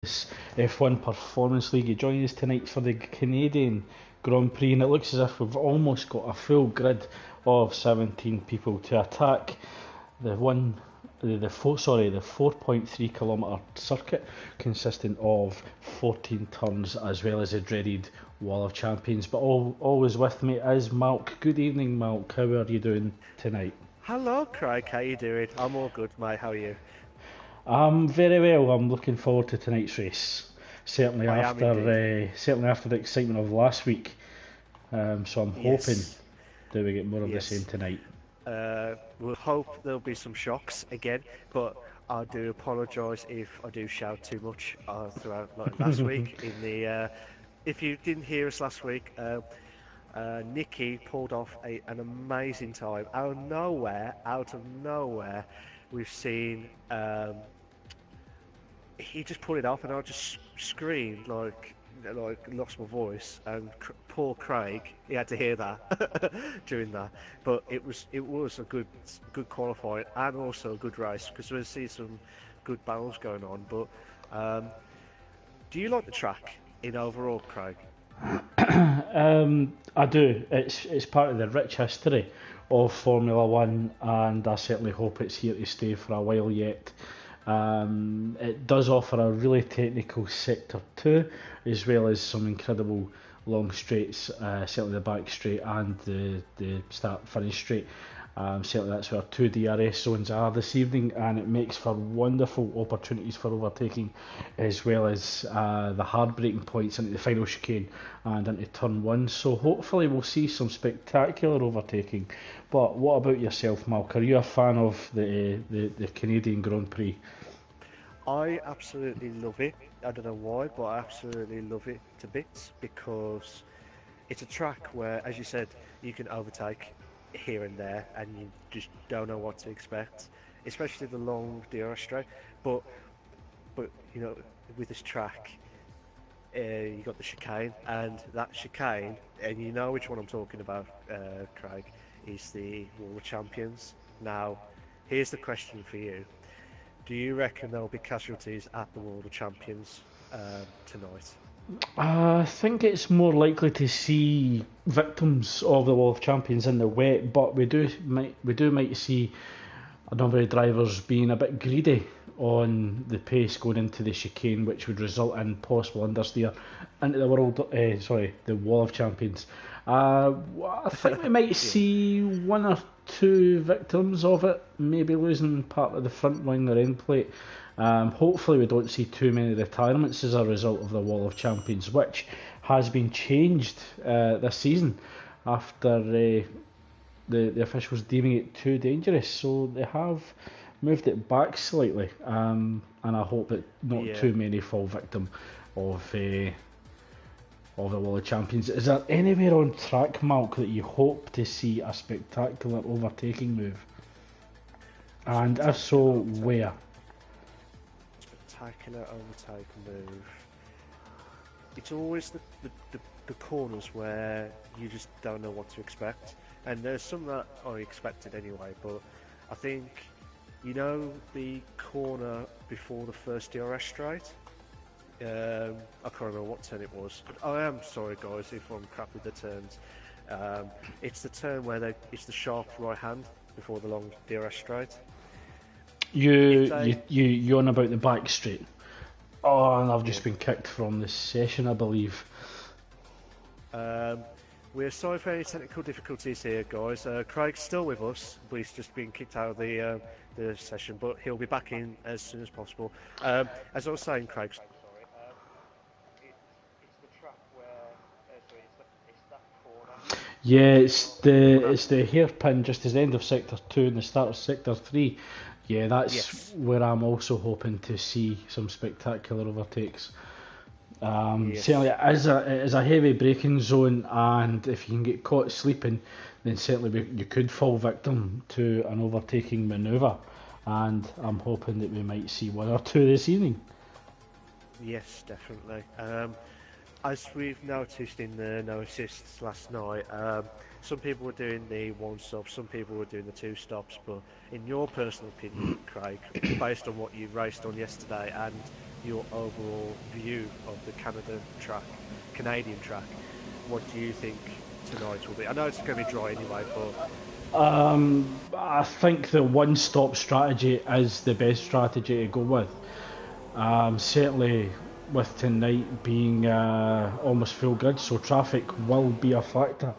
F1 Performance League. You're joining us tonight for the Canadian Grand Prix, and it looks as if we've almost got a full grid of 17 people to attack the one. The 4.3 kilometre circuit consisting of 14 turns as well as a dreaded Wall of Champions. But always with me is Malk. Good evening, Malk. How are you doing tonight? Hello, Craig. How you doing? I'm all good, mate. How are you? I'm very well. I'm looking forward to tonight's race. I am indeed. Certainly after the excitement of last week. So I'm hoping Yes, that we get more of the same yes. tonight. We'll hope there'll be some shocks again, but I do apologise if I do shout too much throughout like last week. If you didn't hear us last week, Nikki pulled off an amazing time out of nowhere. Out of nowhere, we've seen. He just pulled it off, and I just screamed like lost my voice. And poor Craig, he had to hear that during that. But it was a good qualifying and also a good race because we see some good battles going on. But do you like the track in overall, Craig? I do. It's part of the rich history of Formula One, and I certainly hope it's here to stay for a while yet. It does offer a really technical sector too, as well as some incredible long straights, certainly the back straight and the start finish straight. Certainly that's where two DRS zones are this evening, and it makes for wonderful opportunities for overtaking, as well as the hard braking points into the final chicane and into turn one. So hopefully we'll see some spectacular overtaking. But what about yourself, Malk? Are you a fan of the Canadian Grand Prix? I absolutely love it. I don't know why, but I absolutely love it to bits because it's a track where, as you said, you can overtake here and there, and you just don't know what to expect, especially the long DRS straight. But you know, with this track, you got the chicane, and that chicane, and you know which one I'm talking about, Craig, is the World Champions. Now, here's the question for you: do you reckon there'll be casualties at the World Champions tonight? I think it's more likely to see victims of the Wall of Champions in the wet, but we do might see a number of drivers being a bit greedy on the pace going into the chicane, which would result in possible understeer into the Wall of Champions. Uh, I think we might Yeah, see one or two victims of it, maybe losing part of the front wing or end plate. Hopefully, we don't see too many retirements as a result of the Wall of Champions, which has been changed this season after the officials deeming it too dangerous. So they have moved it back slightly, and I hope that not yeah. too many fall victim of of the Wall of Champions. Is there anywhere on track, Malk, that you hope to see a spectacular overtaking move? And if so, Spectacular overtake. where? Spectacular overtake move. It's always the corners where you just don't know what to expect. And there's some that are expected anyway, but I think, you know, the corner before the first DRS straight? I can't remember what turn it was. But I am sorry, guys, if I'm crap with the turns. It's the turn where it's the sharp right hand before the long DRS straight. You If you they, you you on about the back straight? Oh, and I've yeah. just been kicked from this session, I believe. Um, we're sorry for any technical difficulties here, guys. Craig's still with us, but he's just been kicked out of the session. But he'll be back in as soon as possible. As I was saying, Craig. Sorry. It's the track where sorry, it's that corner Yeah, before the it's long the corner. it's the hairpin just as the end of sector two and the start of sector three. Yeah, that's Yes, where I'm also hoping to see some spectacular overtakes. Certainly, yes, it is a heavy braking zone, and if you can get caught sleeping, then certainly you could fall victim to an overtaking manoeuvre. And I'm hoping that we might see one or two this evening. yes, definitely. As we've noticed in the no assists last night, some people were doing the one stop, some people were doing the two stops. But in your personal opinion, Craig, based on what you raced on yesterday and your overall view of the Canadian track, what do you think tonight will be? I know it's going to be dry anyway, but I think the one-stop strategy is the best strategy to go with. Certainly with tonight being almost full grid, so traffic will be a factor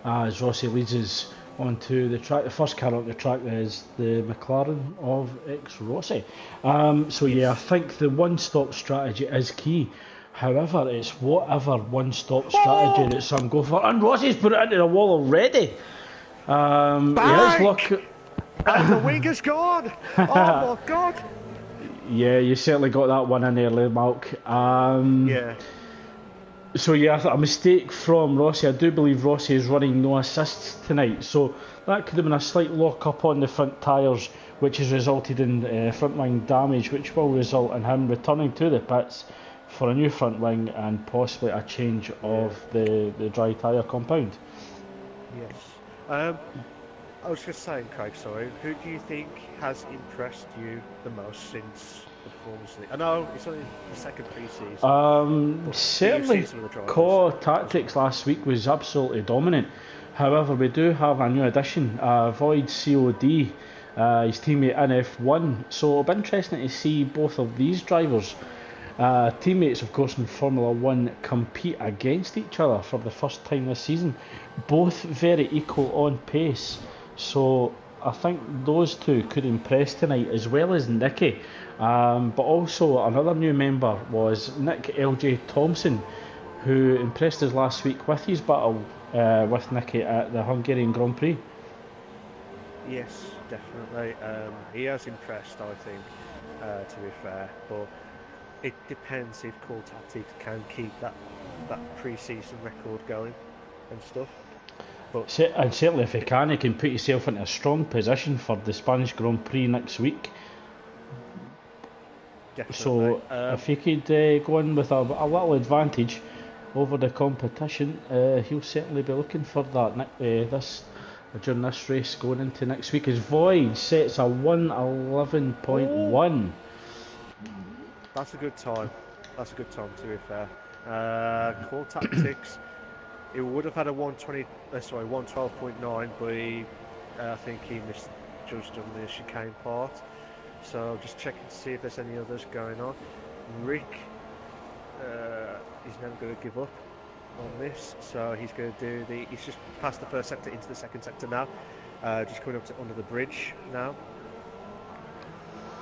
as Rossi leads us onto the track. The first car on the track is the McLaren of ex-Rossi. So yeah, I think the one-stop strategy is key. However, it's whatever one-stop strategy that some go for, and Rossi's put it into the wall already. He is and the wing is gone. Oh my god! Yeah, you certainly got that one in early, Malk. Yeah. So yeah, a mistake from Rossi. I do believe Rossi is running no assists tonight, so that could have been a slight lock up on the front tyres, which has resulted in front wing damage, which will result in him returning to the pits for a new front wing and possibly a change of the dry tyre compound. Yes. I was just saying, Craig, sorry, who do you think has impressed you the most since the Performance League? I know it's only the second pre-season. Certainly, Core Tactics last week was absolutely dominant. However, we do have a new addition, Void COD, his teammate in F1. So it'll be interesting to see both of these drivers, teammates of course in Formula 1, compete against each other for the first time this season. Both very equal on pace. So I think those two could impress tonight, as well as Nicky. But also another new member was Nick LJ Thompson, who impressed us last week with his battle with Nicky at the Hungarian Grand Prix. Yes, definitely. He has impressed, I think, to be fair. But it depends if Core Tactics can keep that pre-season record going and stuff. And certainly if he can put himself into a strong position for the Spanish Grand Prix next week. Definitely. So if he could go in with a little advantage over the competition, he'll certainly be looking for that during this race going into next week. As Void sets a 1:11.1. That's a good time. To be fair. Core Tactics. It would have had a 112.9, but I think he misjudged on the chicane part. So just checking to see if there's any others going on. Rick is never going to give up on this, so he's going to do he's just passed the first sector into the second sector now. Just coming up to under the bridge now.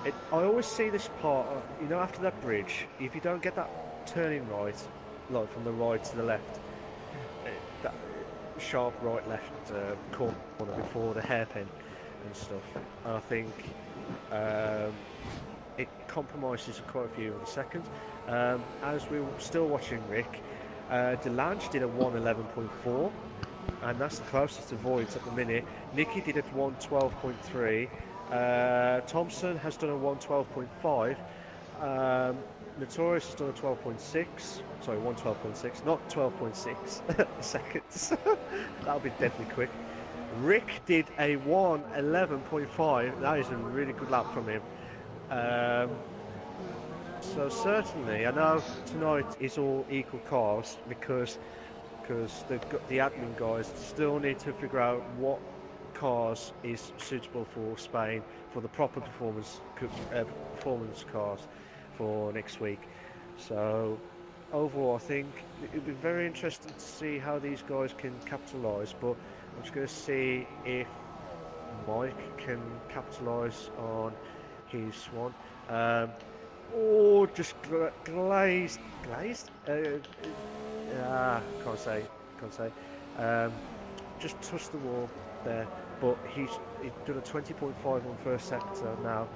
I always see this part, after that bridge, if you don't get that turning right, like from the right to the left, that sharp right left corner before the hairpin and stuff, I think it compromises quite a few of the seconds. As we were still watching Rick, Delange did a 1:11.4, and that's the closest to Voids at the minute. Nicky did a 1:12.3. Thompson has done a 1:12.5. Notorious has done a 12.6. Sorry, 1:12.6, not 12.6 seconds. That'll be deadly quick. Rick did a 1:11.5. That is a really good lap from him. So certainly, I know tonight is all equal cars because the admin guys still need to figure out what cars is suitable for Spain for the proper performance cars for next week. So overall, I think it'll be very interesting to see how these guys can capitalise. But I'm just going to see if Mike can capitalise on his one. Just glazed. Can't say. Just touched the wall there, but he's done a 20.5 on first sector now.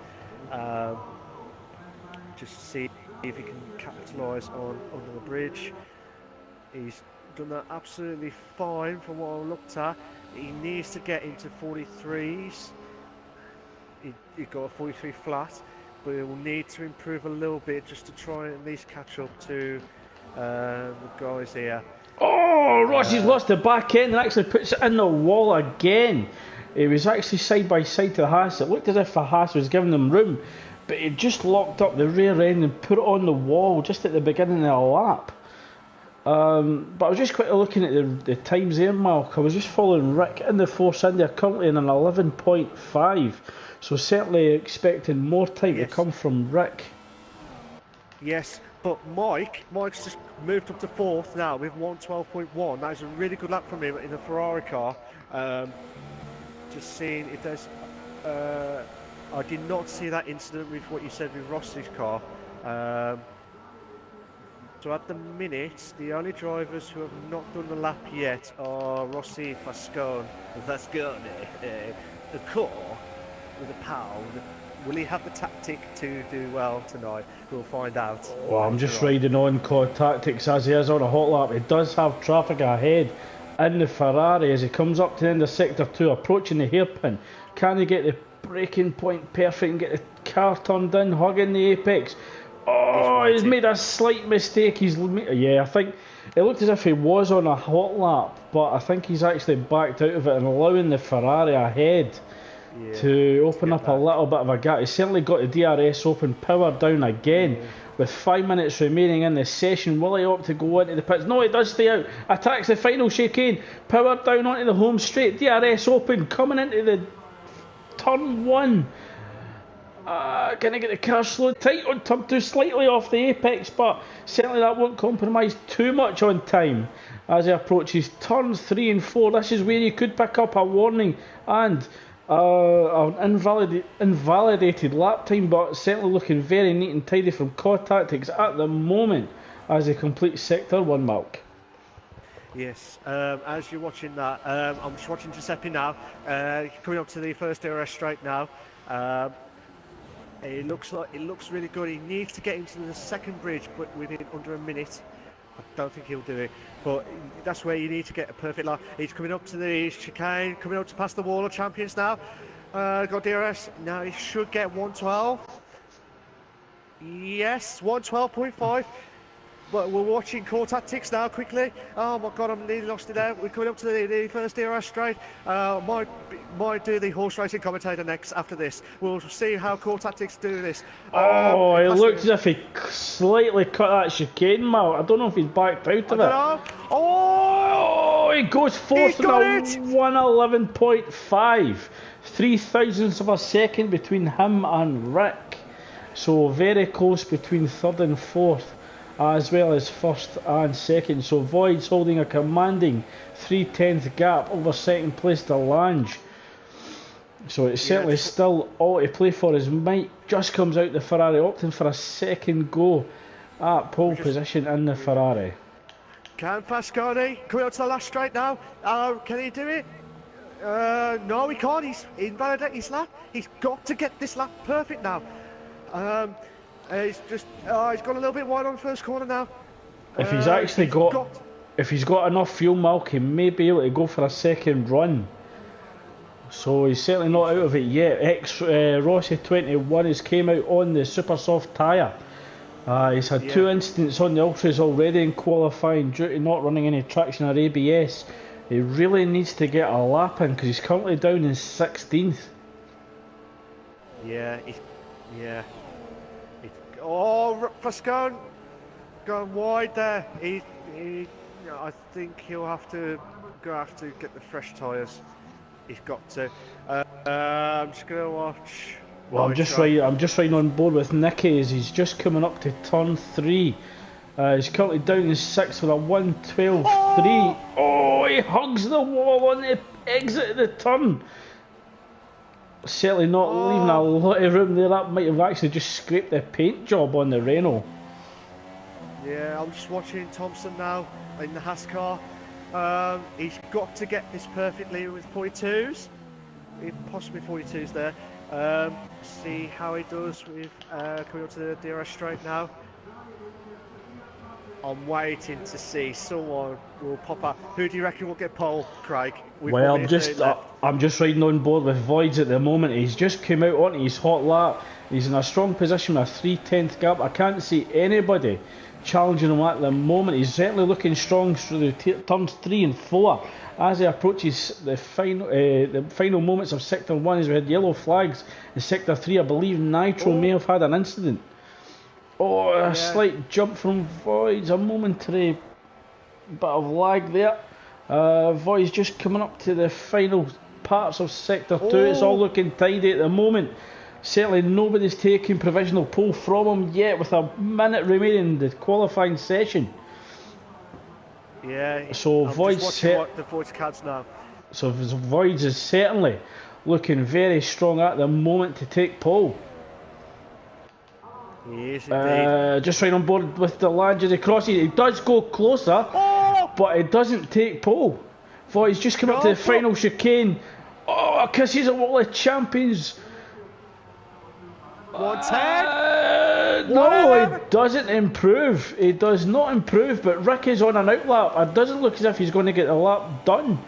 Just see if he can capitalise on under the bridge. He's done that absolutely fine from what I looked at. He needs to get into 43s. He got a 43 flat, but he will need to improve a little bit just to try and at least catch up to the guys here. Oh, Rossi's lost the back end and actually puts it in the wall again. He was actually side by side to the Haas. It looked as if the Haas was giving them room, but he just locked up the rear end and put it on the wall just at the beginning of the lap. But I was just quickly looking at the times there, Mark. I was just following Rick in the Force India, currently in an 11.5. So certainly expecting more time to come from Rick. Yes, but Mike's just moved up to 4th now with 1:12.1. That is a really good lap from him in the Ferrari car. Just seeing if there's... I did not see that incident with what you said with Rossi's car. So at the minute, the only drivers who have not done the lap yet are Rossi, Fascone, the car with the pound. Will he have the tactic to do well tonight? We'll find out. Well, I'm just riding on core tactics as he is on a hot lap. He does have traffic ahead in the Ferrari as he comes up to the end of sector 2, approaching the hairpin. Can he get the braking point perfect and get the car turned in, hugging the apex? Oh, he's made a slight mistake. I think it looked as if he was on a hot lap, but I think he's actually backed out of it and allowing the Ferrari ahead to open up a little bit of a gap. He's certainly got the DRS open, power down again. With 5 minutes remaining in the session, will he opt to go into the pits? No, he does stay out. Attacks the final chicane. Power down onto the home straight. DRS open, coming into the turn 1. Can I get the car slowed tight on turn 2, slightly off the apex, but certainly that won't compromise too much on time as he approaches turns 3 and 4. This is where you could pick up a warning and an invalidated lap time, but certainly looking very neat and tidy from core tactics at the moment as he completes sector 1, Mark. Yes, as you're watching that, I'm just watching Giuseppe now, coming up to the first DRS straight now. It looks really good. He needs to get into the second bridge, but within under a minute. I don't think he'll do it, but that's where you need to get a perfect lap. He's coming up to the chicane, coming up to past the wall of champions now. Got DRS. Now he should get 112. Yes, 112.5. But we're watching core tactics now quickly. Oh my god, I'm nearly lost it there. We're coming up to the first DRS straight. Might do the horse racing commentator next after this. We'll see how core tactics do this. Oh, it looks as if he slightly cut that chicane, Mal. I don't know if he's backed out of it. Oh, he goes fourth in a 111.5. 3 thousandths of a second between him and Rick. So very close between third and fourth, as well as first and second. So Void's holding a commanding 3/10 gap over second place to Lange. So it's certainly still all to play for as Mike just comes out the Ferrari, opting for a second go at pole position in the Ferrari. Can Fascone coming out to the last straight now? Can he do it? No, he can't. He's invalidating his lap. He's got to get this lap perfect now. He's gone a little bit wide on the first corner now. If he's actually if he's got enough fuel milk, he may be able to go for a second run. So he's certainly not out of it yet. Rossi 21 has came out on the super soft tyre. He's had 2 incidents on the Ultras already in qualifying due to not running any traction or ABS. He really needs to get a lap in because he's currently down in 16th. Oh, Fascone going wide there. I think he'll have to get the fresh tyres. He's got to. I'm just going to watch. Well, I'm just riding on board with Nicky as he's just coming up to turn 3. He's currently down in 6th with a 112.3. Oh, he hugs the wall on the exit of the turn. Certainly not leaving a lot of room there. That might have actually just scraped the paint job on the Renault. Yeah, I'm just watching Thompson now in the Haas car. He's got to get this perfectly with 42s, possibly 42s there. See how he does with coming up to the DRS straight now. I'm waiting to see someone will pop up. Who do you reckon will get pole, Craig? Well, I'm just riding on board with Voids at the moment. He's just come out onto his hot lap. He's in a strong position with a 3/10 gap. I can't see anybody challenging him at the moment. He's certainly looking strong through turns 3 and 4 as he approaches the final moments of Sector 1. As we had yellow flags in Sector 3, I believe Nitro may have had an incident. Oh, a slight jump from Voids, a momentary bit of lag there. Voids just coming up to the final parts of Sector 2. It's all looking tidy at the moment. Certainly nobody's taking provisional pole from him yet with a minute remaining in the qualifying session. Yeah, so Voids what the Voids cards now. So Voids is certainly looking very strong at the moment to take pole. He is indeed. Just right on board with the Lange as he crosses. He does go closer, but it doesn't take pole. Voids just come up to the final chicane. Oh, because he's a World Champions. 110. No, he doesn't improve. He does not improve, but Rick is on an outlap. It doesn't look as if he's going to get the lap done.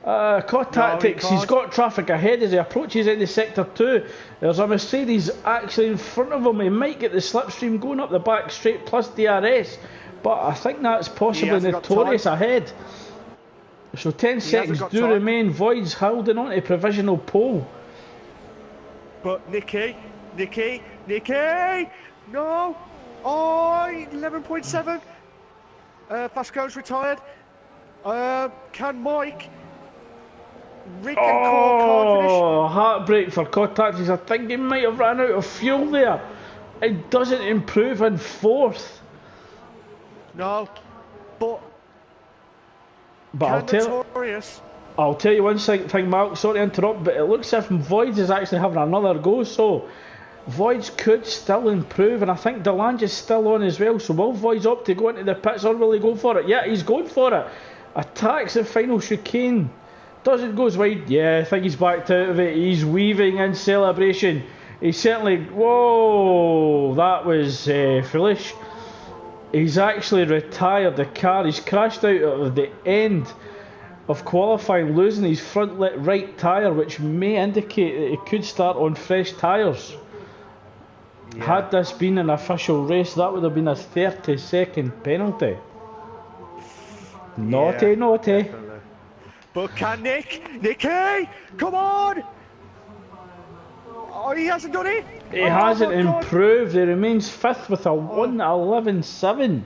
Tactics, he's got traffic ahead as he approaches into Sector 2. There's a Mercedes actually in front of him. He might get the slipstream going up the back straight plus DRS, but I think that's possibly Notorious ahead. So 10 seconds do remain. Voids holding on to provisional pole. But Nicky, no! Oh, 11.7. Vasco's retired. Can Mike? Rick and Cole finish? Heartbreak for COD Tactics. I think he might have ran out of fuel there. It doesn't improve in 4th. No, but I'll tell you one thing, Mark. Sorry to interrupt, but it looks as if Voids is actually having another go. So Voids could still improve, and I think DeLange is still on as well. So will Voids opt to go into the pits, or will he go for it? Yeah, he's going for it. Attacks the final chicane. Doesn't goes wide. Yeah, I think he's backed out of it. He's weaving in celebration. He certainly. Whoa, that was foolish. He's actually retired the car. He's crashed out of the end of qualifying, losing his front right tyre, which may indicate that he could start on fresh tyres. Yeah. Had this been an official race, that would have been a 30-second penalty. Naughty. Definitely. But can Nicky, come on! Oh, he hasn't done it. He hasn't improved. He remains 5th with a 1:11.7.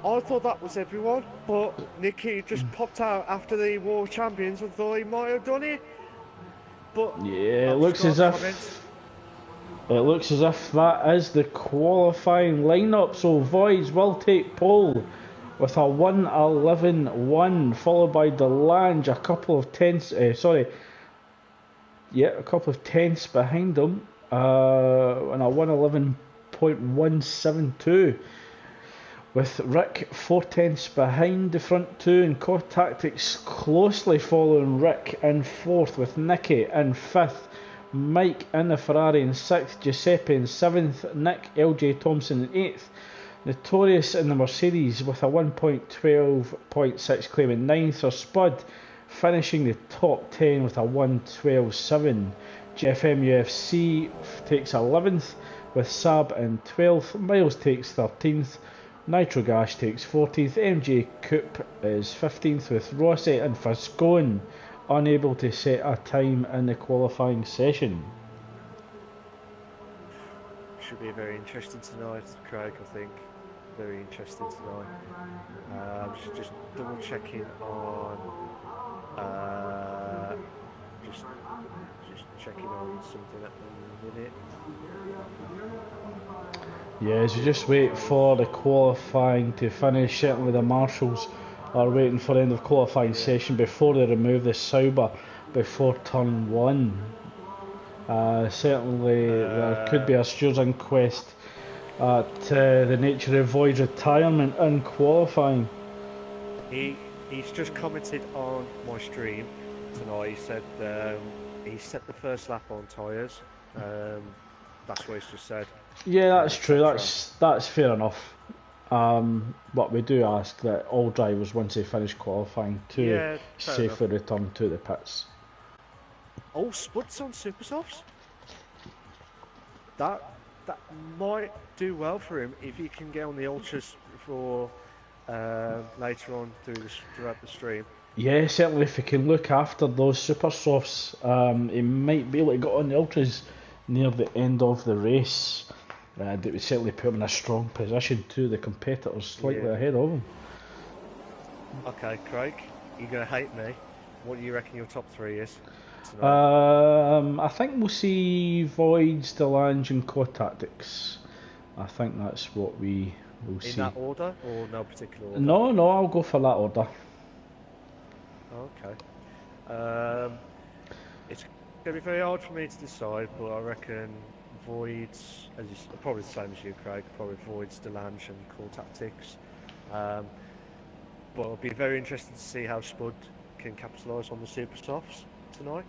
I thought that was everyone, but Nicky just popped out after the World Champions and thought he might have done it. But yeah, it looks as if that is the qualifying lineup. So Voids will take pole with a 1:11.1, followed by DeLange a couple of tenths. A couple of tenths behind him, and a 1:11.172. With Rick 4 tenths behind the front two, and COD Tactics closely following Rick in 4th, with Nicky in 5th, Mike in the Ferrari in 6th, Giuseppe in 7th, Nick LJ Thompson in 8th, Notorious in the Mercedes with a 1.12.6 claiming 9th, or Spud finishing the top 10 with a 1:12.7. GFM UFC takes 11th with Saab in 12th, Miles takes 13th, Nitro Gash takes 14th, MJ Coupe is 15th, with Rossi and Fascone unable to set a time in the qualifying session. Should be very interesting tonight, Craig, I think. Very interesting tonight. Just double checking on just checking on something at the minute. Yeah, as we just wait for the qualifying to finish, certainly the marshals are waiting for the end of qualifying session before they remove the Sauber before turn 1. Certainly there could be a stewards inquest at the nature of Void's retirement in qualifying. He's just commented on my stream tonight. He said he set the first lap on tyres. That's what he's just said. Yeah, that's true. That's fair enough. But we do ask that all drivers, once they finish qualifying, to safely return to the pits. Oh, Spud's on Super Softs? That that might do well for him if he can get on the ultras for later on throughout the stream. Yeah, certainly if he can look after those super softs, he might be able to get on the ultras near the end of the race. It would certainly put him in a strong position too. The competitors slightly ahead of him. Okay, Craig, you're going to hate me. What do you reckon your top 3 is tonight? I think we'll see Voids, Delange and Core Tactics. I think that's what we will see. In that order or no particular order? No, I'll go for that order. Okay. It's going to be very hard for me to decide, but I reckon Voids, probably the same as you, Craig, probably Voids, Delange and Core Tactics. But it'll be very interesting to see how Spud can capitalise on the super softs tonight.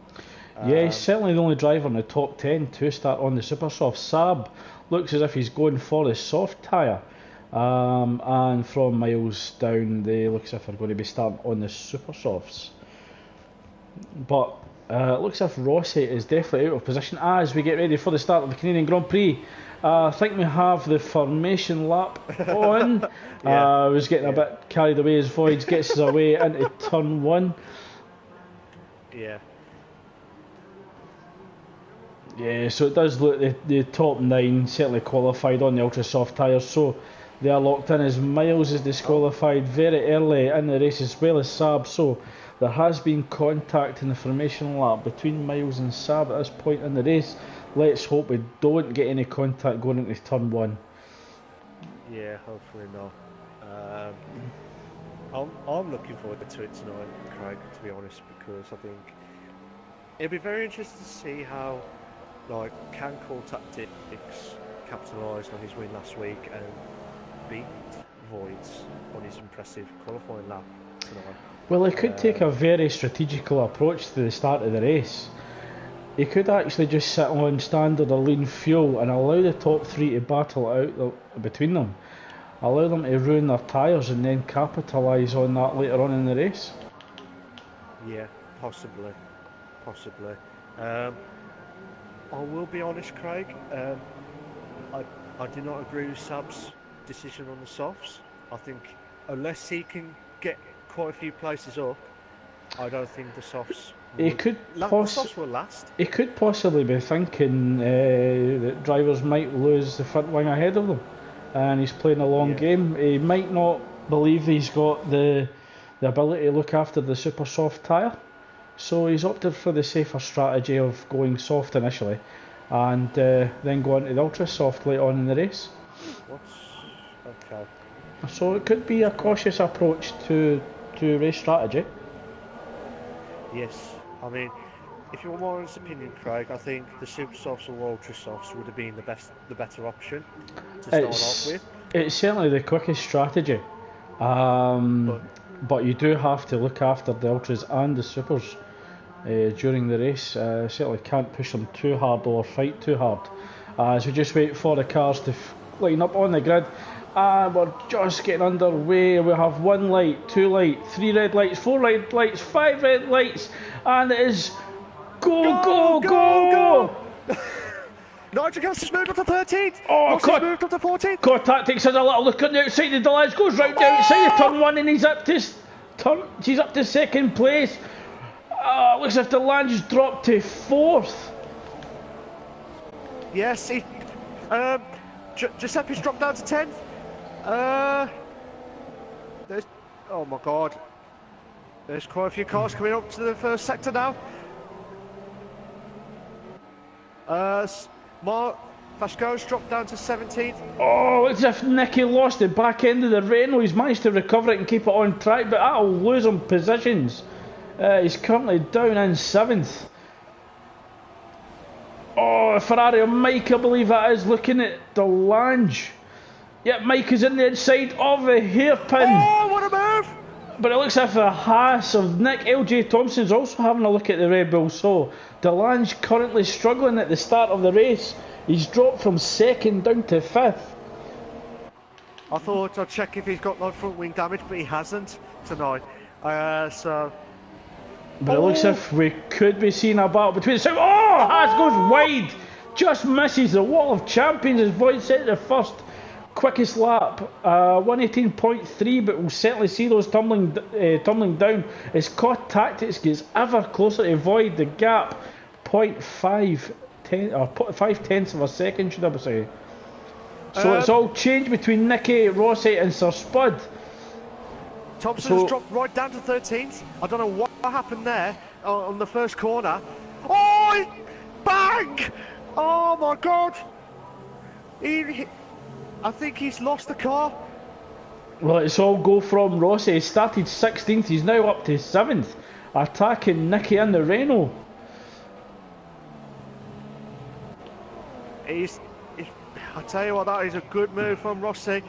Yeah, he's certainly the only driver in the top 10 to start on the super soft. Saab looks as if he's going for the soft tyre. And from miles down, they look as if they're going to be starting on the super softs. But it looks as if Rossi is definitely out of position as we get ready for the start of the Canadian Grand Prix. I think we have the formation lap on. I was getting a bit carried away as Voids gets his away into turn 1. Yeah, so it does look the top 9 certainly qualified on the ultra soft tyres, so they are locked in as Miles is disqualified very early in the race as well as Saab, so there has been contact in the formation lap between Miles and Saab at this point in the race. Let's hope we don't get any contact going into turn 1. Yeah, hopefully not. I'm looking forward to it tonight, Craig, to be honest, because I think it'll be very interesting to see how, can Core Tactics capitalise on his win last week and beat Voids on his impressive qualifying lap tonight. Well, he could take a very strategical approach to the start of the race. He could actually just sit on standard or lean fuel and allow the top 3 to battle out between them. Allow them to ruin their tyres and then capitalise on that later on in the race. Yeah, possibly. I will be honest, Craig. I do not agree with Saab's decision on the softs. I think unless he can get quite a few places up, I don't think the softs. The softs will last. He could possibly be thinking that drivers might lose the front wing ahead of them, and he's playing a long game. He might not believe he's got the ability to look after the super soft tyre, so he's opted for the safer strategy of going soft initially, and then going to the ultra soft later on in the race. Okay. So it could be a cautious approach to race strategy. Yes, I mean, if you want my honest opinion, Craig, I think the super softs or ultra softs would have been the better option to start off with. It's certainly the quickest strategy, but you do have to look after the ultras and the supers during the race. Certainly can't push them too hard or fight too hard. As we just wait for the cars to line up on the grid. We're just getting underway. We have 1 light, 2 light, 3 red lights, 4 red lights, 5 red lights, and it is go! Nigel has moved up to 13th. Moved up to 14th. Core Tactics has a little look on the outside. The Delange goes round the outside of turn 1, and he's up to second place. Looks as if Delange has dropped to 4th. Yes, Giuseppe's dropped down to 10th. Oh my God. There's quite a few cars coming up to the first sector now. Mark Vasco's dropped down to 17th. Oh, it's as if Nicky lost the back end of the Renault. He's managed to recover it and keep it on track, but that'll lose him positions. He's currently down in 7th. Oh, Ferrari, Mike, I believe that is, looking at Delange. Yep, Mike is in the inside of the hairpin. Oh, what a move! But it looks as if the Haas of Nick LJ Thompson's also having a look at the Red Bull. So Delange currently struggling at the start of the race. He's dropped from 2nd down to 5th. I thought I'd check if he's got no front wing damage, but he hasn't tonight. But it looks as if we could be seeing a battle between the two. Oh, Haas goes wide just misses the wall of champions as Void set the first quickest lap, 118.3, but we'll certainly see those tumbling down as COD Tactics gets ever closer to Void. The gap 5 tenths of a second, should I say. So it's all changed between Nicky, Rossi and Sir Spud. Thompson's dropped right down to 13th. I don't know what happened there on the first corner. Oh, bang! Oh my God! I think he's lost the car. Well, it's all go from Rossi. He started 16th, he's now up to 7th, attacking Nicky and the Renault. I tell you what, that is a good move from Rossi.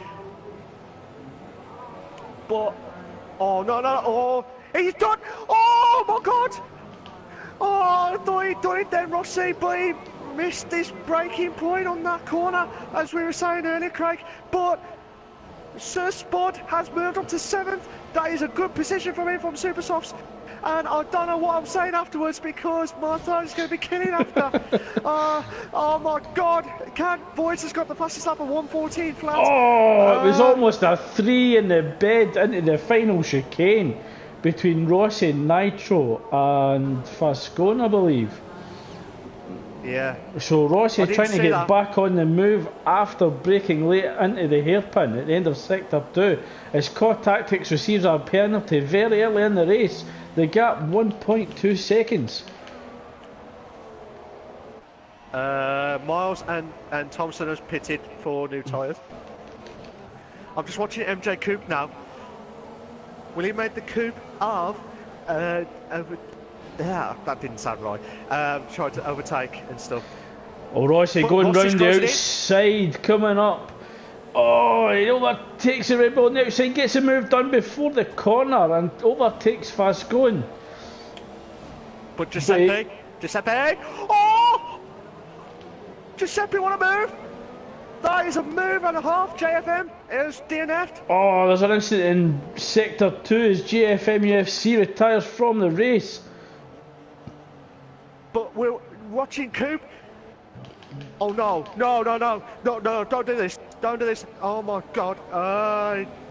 But, oh no, oh, he's done. Oh my God! Oh, I thought he'd done it then, Rossi, but he missed this braking point on that corner, as we were saying earlier, Craig. But Sir Spud has moved up to 7th. That is a good position for him from Supersofts. And I don't know what I'm saying afterwards because my throat is going to be killing after. Oh my God! Voice has got the fastest lap of 1:14 flat. Oh, it was almost a 3 in the bed into the final chicane between Rossi, Nitro and Fascone, I believe. Yeah. So Rossi trying to get back on the move after braking late into the hairpin at the end of Sector 2 as COD Tactics receives a penalty very early in the race. The gap 1.2 seconds. Miles and Thompson has pitted for new tyres. I'm just watching MJ Coupe now. Will he make the coupe of yeah, that didn't sound right. Tried to overtake and stuff. Oh, Rossi going round the outside, coming up. Oh, he overtakes the Red Bull on the outside, gets a move done before the corner and overtakes Fascone. But Giuseppe, oh! Giuseppe want to move? That is a move and a half, JFM is DNF'd. Oh, there's an incident in Sector 2 as JFM UFC retires from the race. But we're watching Coupe. Oh no, don't do this. Don't do this. Oh my God.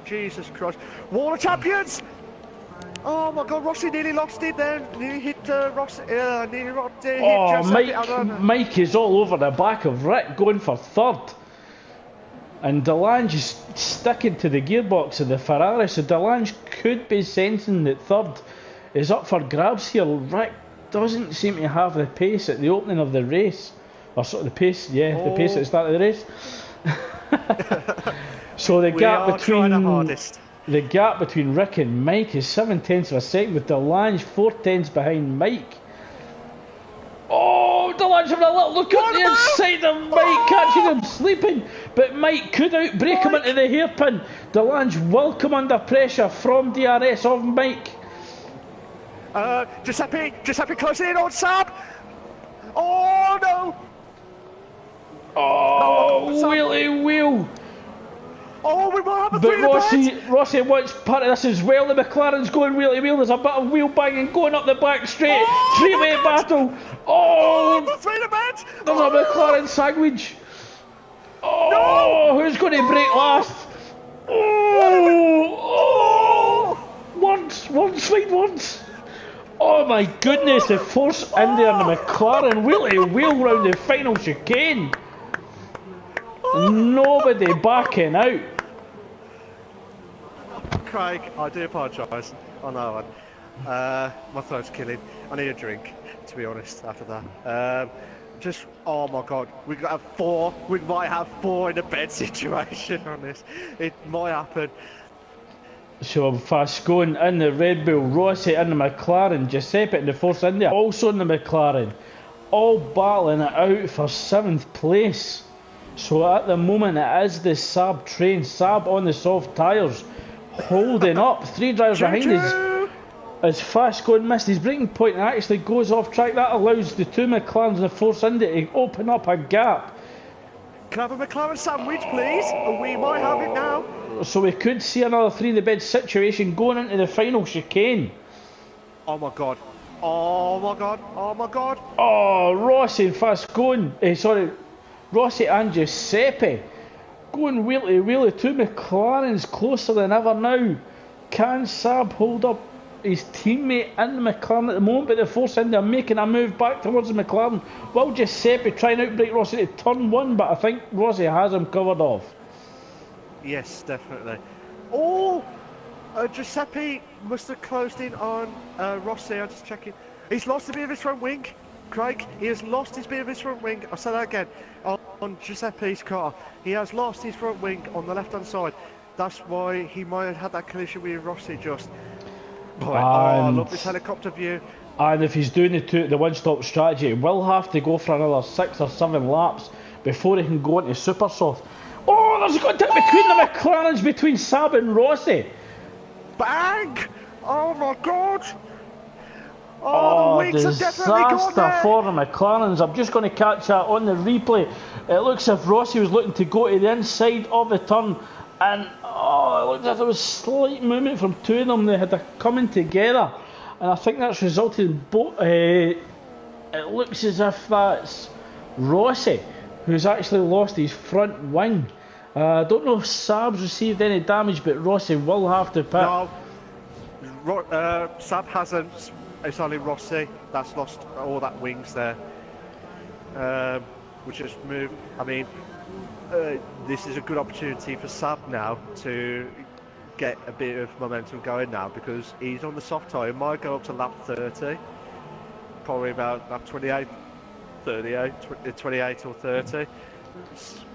Jesus Christ. Wall of Champions! Oh my God, Rossi nearly lost it then. Nearly hit Rossi. Nearly hit Mike is all over the back of Rick going for third. And Delange is sticking to the gearbox of the Ferrari. So Delange could be sensing that third is up for grabs here. Rick doesn't seem to have the pace at the opening of the race. Or sort of the pace, the pace at the start of the race. So the gap between Rick and Mike is 7 tenths of a second, with Delange 4 tenths behind Mike. Oh, Delange having a little look at the inside of Mike, catching him sleeping, but Mike could outbrake him into the hairpin. Delange will come under pressure from DRS of Mike. Giuseppe closing in on Saab. Oh no! Oh, wheelie wheel! Oh, we might have a but Rossi wants part of this as well. The McLaren's going wheelie wheel. There's a bit of wheel banging going up the back straight. Three-way battle. Oh, the three bed. There's a McLaren sandwich. Oh, no. Who's going to break last? Oh, once, once. Oh my goodness, the Force India and the McLaren wheelie wheel round the final chicane. Nobody backing out. Craig, I do apologise on that one. My throat's killing. I need a drink, to be honest, after that. Oh my God, we might have four in a bed situation on this. It might happen. So Fascone in the Red Bull, Rossi in the McLaren, Giuseppe in the Force India, also in the McLaren, all battling it out for 7th place. So at the moment it is the Saab train, Saab on the soft tyres, holding up. 3 drivers behind as Fascone missed his braking point and actually goes off track. That allows the 2 McLarens and the Force India to open up a gap. Can I have a McLaren sandwich, please? We might have it now. So we could see another 3 in the bed situation going into the final chicane. Oh my God. Oh my god! Oh my god! Oh, Rossi and Fascone, Rossi and Giuseppe going wheel to wheel. The two McLarens closer than ever now. Can Saab hold up his teammate in the McLaren at the moment? But the Force India are making a move back towards the McLaren. Will Giuseppe try and outbreak Rossi to turn one? But I think Rossi has him covered off. Yes, definitely. Oh! Giuseppe must have closed in on Rossi. I'm just checking. He's lost a bit of his front wing. Craig, he has lost his bit of his front wing. I'll say that again. On Giuseppe's car, he has lost his front wing on the left-hand side. That's why he might have had that collision with Rossi just. Boy, I love this helicopter view. And if he's doing the one-stop strategy, he will have to go for another 6 or 7 laps before he can go into super soft. Oh, there's a contact between the McLarens, between Saab and Rossi. Bang! Oh my god! Oh, the wings have definitely gone disaster there. for the McLarens. I'm just going to catch that on the replay. It looks as if Rossi was looking to go to the inside of the turn, and it looked as if there was slight movement from two of them. They had a coming together, and I think that's resulted in both. It looks as if that's Rossi who's actually lost his front wing. I don't know if Saab's received any damage, but Rossi will have to pit. No, Saab hasn't. It's only Rossi that's lost all that wings there. Which has moved. I mean, this is a good opportunity for Saab now to get a bit of momentum going now, because he's on the soft tyre. He might go up to lap 30, probably about lap 28, 38, 28 or 30.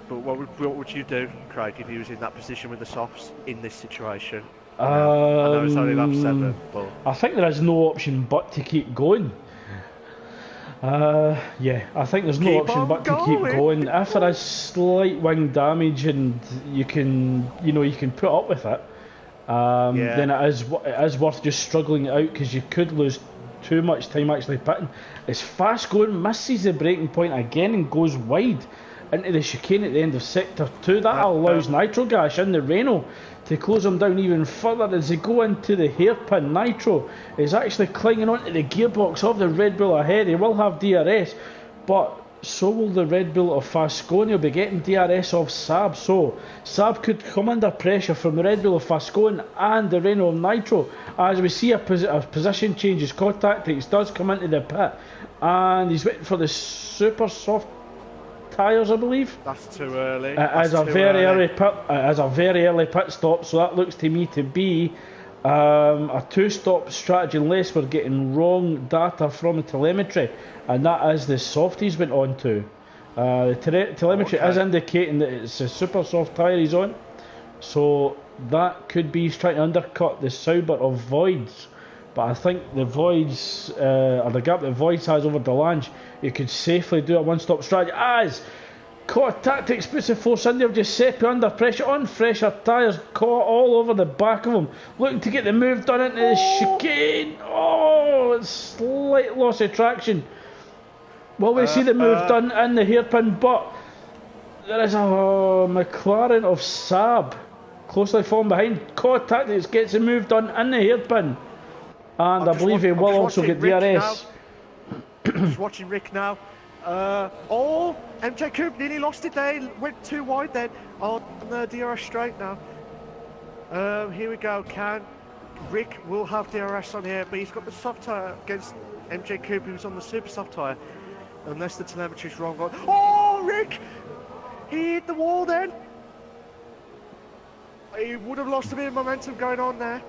But what would you do, Craig, if he was in that position with the softs in this situation? I know it's only lap 7, but I think there is no option but to keep going. I think there's no option but to keep going. If there is slight wing damage and you can put up with it, then it is worth just struggling it out, because you could lose too much time actually pitting. It's fast going, misses the braking point again and goes wide into the chicane at the end of sector 2. That allows Nitro Gas in the Renault to close them down even further as they go into the hairpin. Nitro is actually clinging onto the gearbox of the Red Bull ahead. He will have DRS, but so will the Red Bull of Fascone. He'll be getting DRS off Saab, so Saab could come under pressure from the Red Bull of Fascone and the Renault of Nitro as we see a position change. His Tactics does come into the pit, and he's waiting for the super soft tyres, I believe. That's too early. As a very early pit stop, so that looks to me to be a 2-stop strategy, unless we're getting wrong data from the telemetry, and that is the soft he's went on to. The telemetry is indicating that it's a super soft tyre he's on, so that could be he's trying to undercut the Sauber of Voids. But I think the Voids, or the gap that Voids has over Delange, you could safely do a one-stop strategy as Tactics puts the Force India of Giuseppe under pressure on fresher tyres, caught all over the back of him, looking to get the move done into the chicane. It's slight loss of traction. Will we see the move done in the hairpin? But there is a McLaren of Saab closely falling behind. Tactics gets the move done in the hairpin. And I believe he will also get DRS. Just watching Rick now. MJ Coupe nearly lost it there. Went too wide then on the DRS straight now. Here we go. Rick will have DRS on here, but he's got the soft tyre against MJ Coupe, who's on the super soft tyre. Unless the telemetry's wrong. Rick! He hit the wall then. He would have lost a bit of momentum going on there.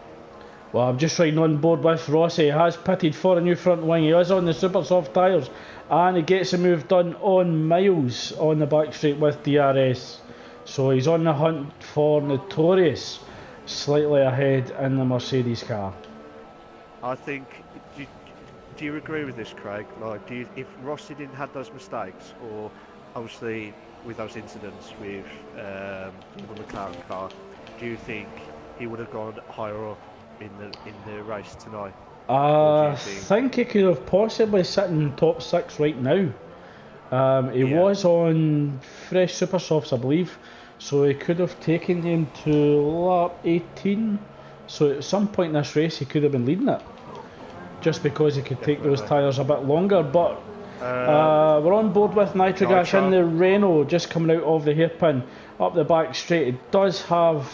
Well, I'm just riding on board with Rossi. He has pitted for a new front wing. He is on the super soft tyres, and he gets the move done on Miles on the back straight with DRS. So he's on the hunt for Notorious, slightly ahead in the Mercedes car. I think. Do you agree with this, Craig? Like, if Rossi didn't have those mistakes, or obviously with those incidents with the McLaren car, do you think he would have gone higher up in the race tonight? I think he could have possibly sat in top 6 right now. He was on fresh super softs, I believe, so he could have taken him to lap 18. So at some point in this race he could have been leading it. just because he could take those tyres a bit longer. But we're on board with Nitrogas in the Renault, just coming out of the hairpin up the back straight. It does have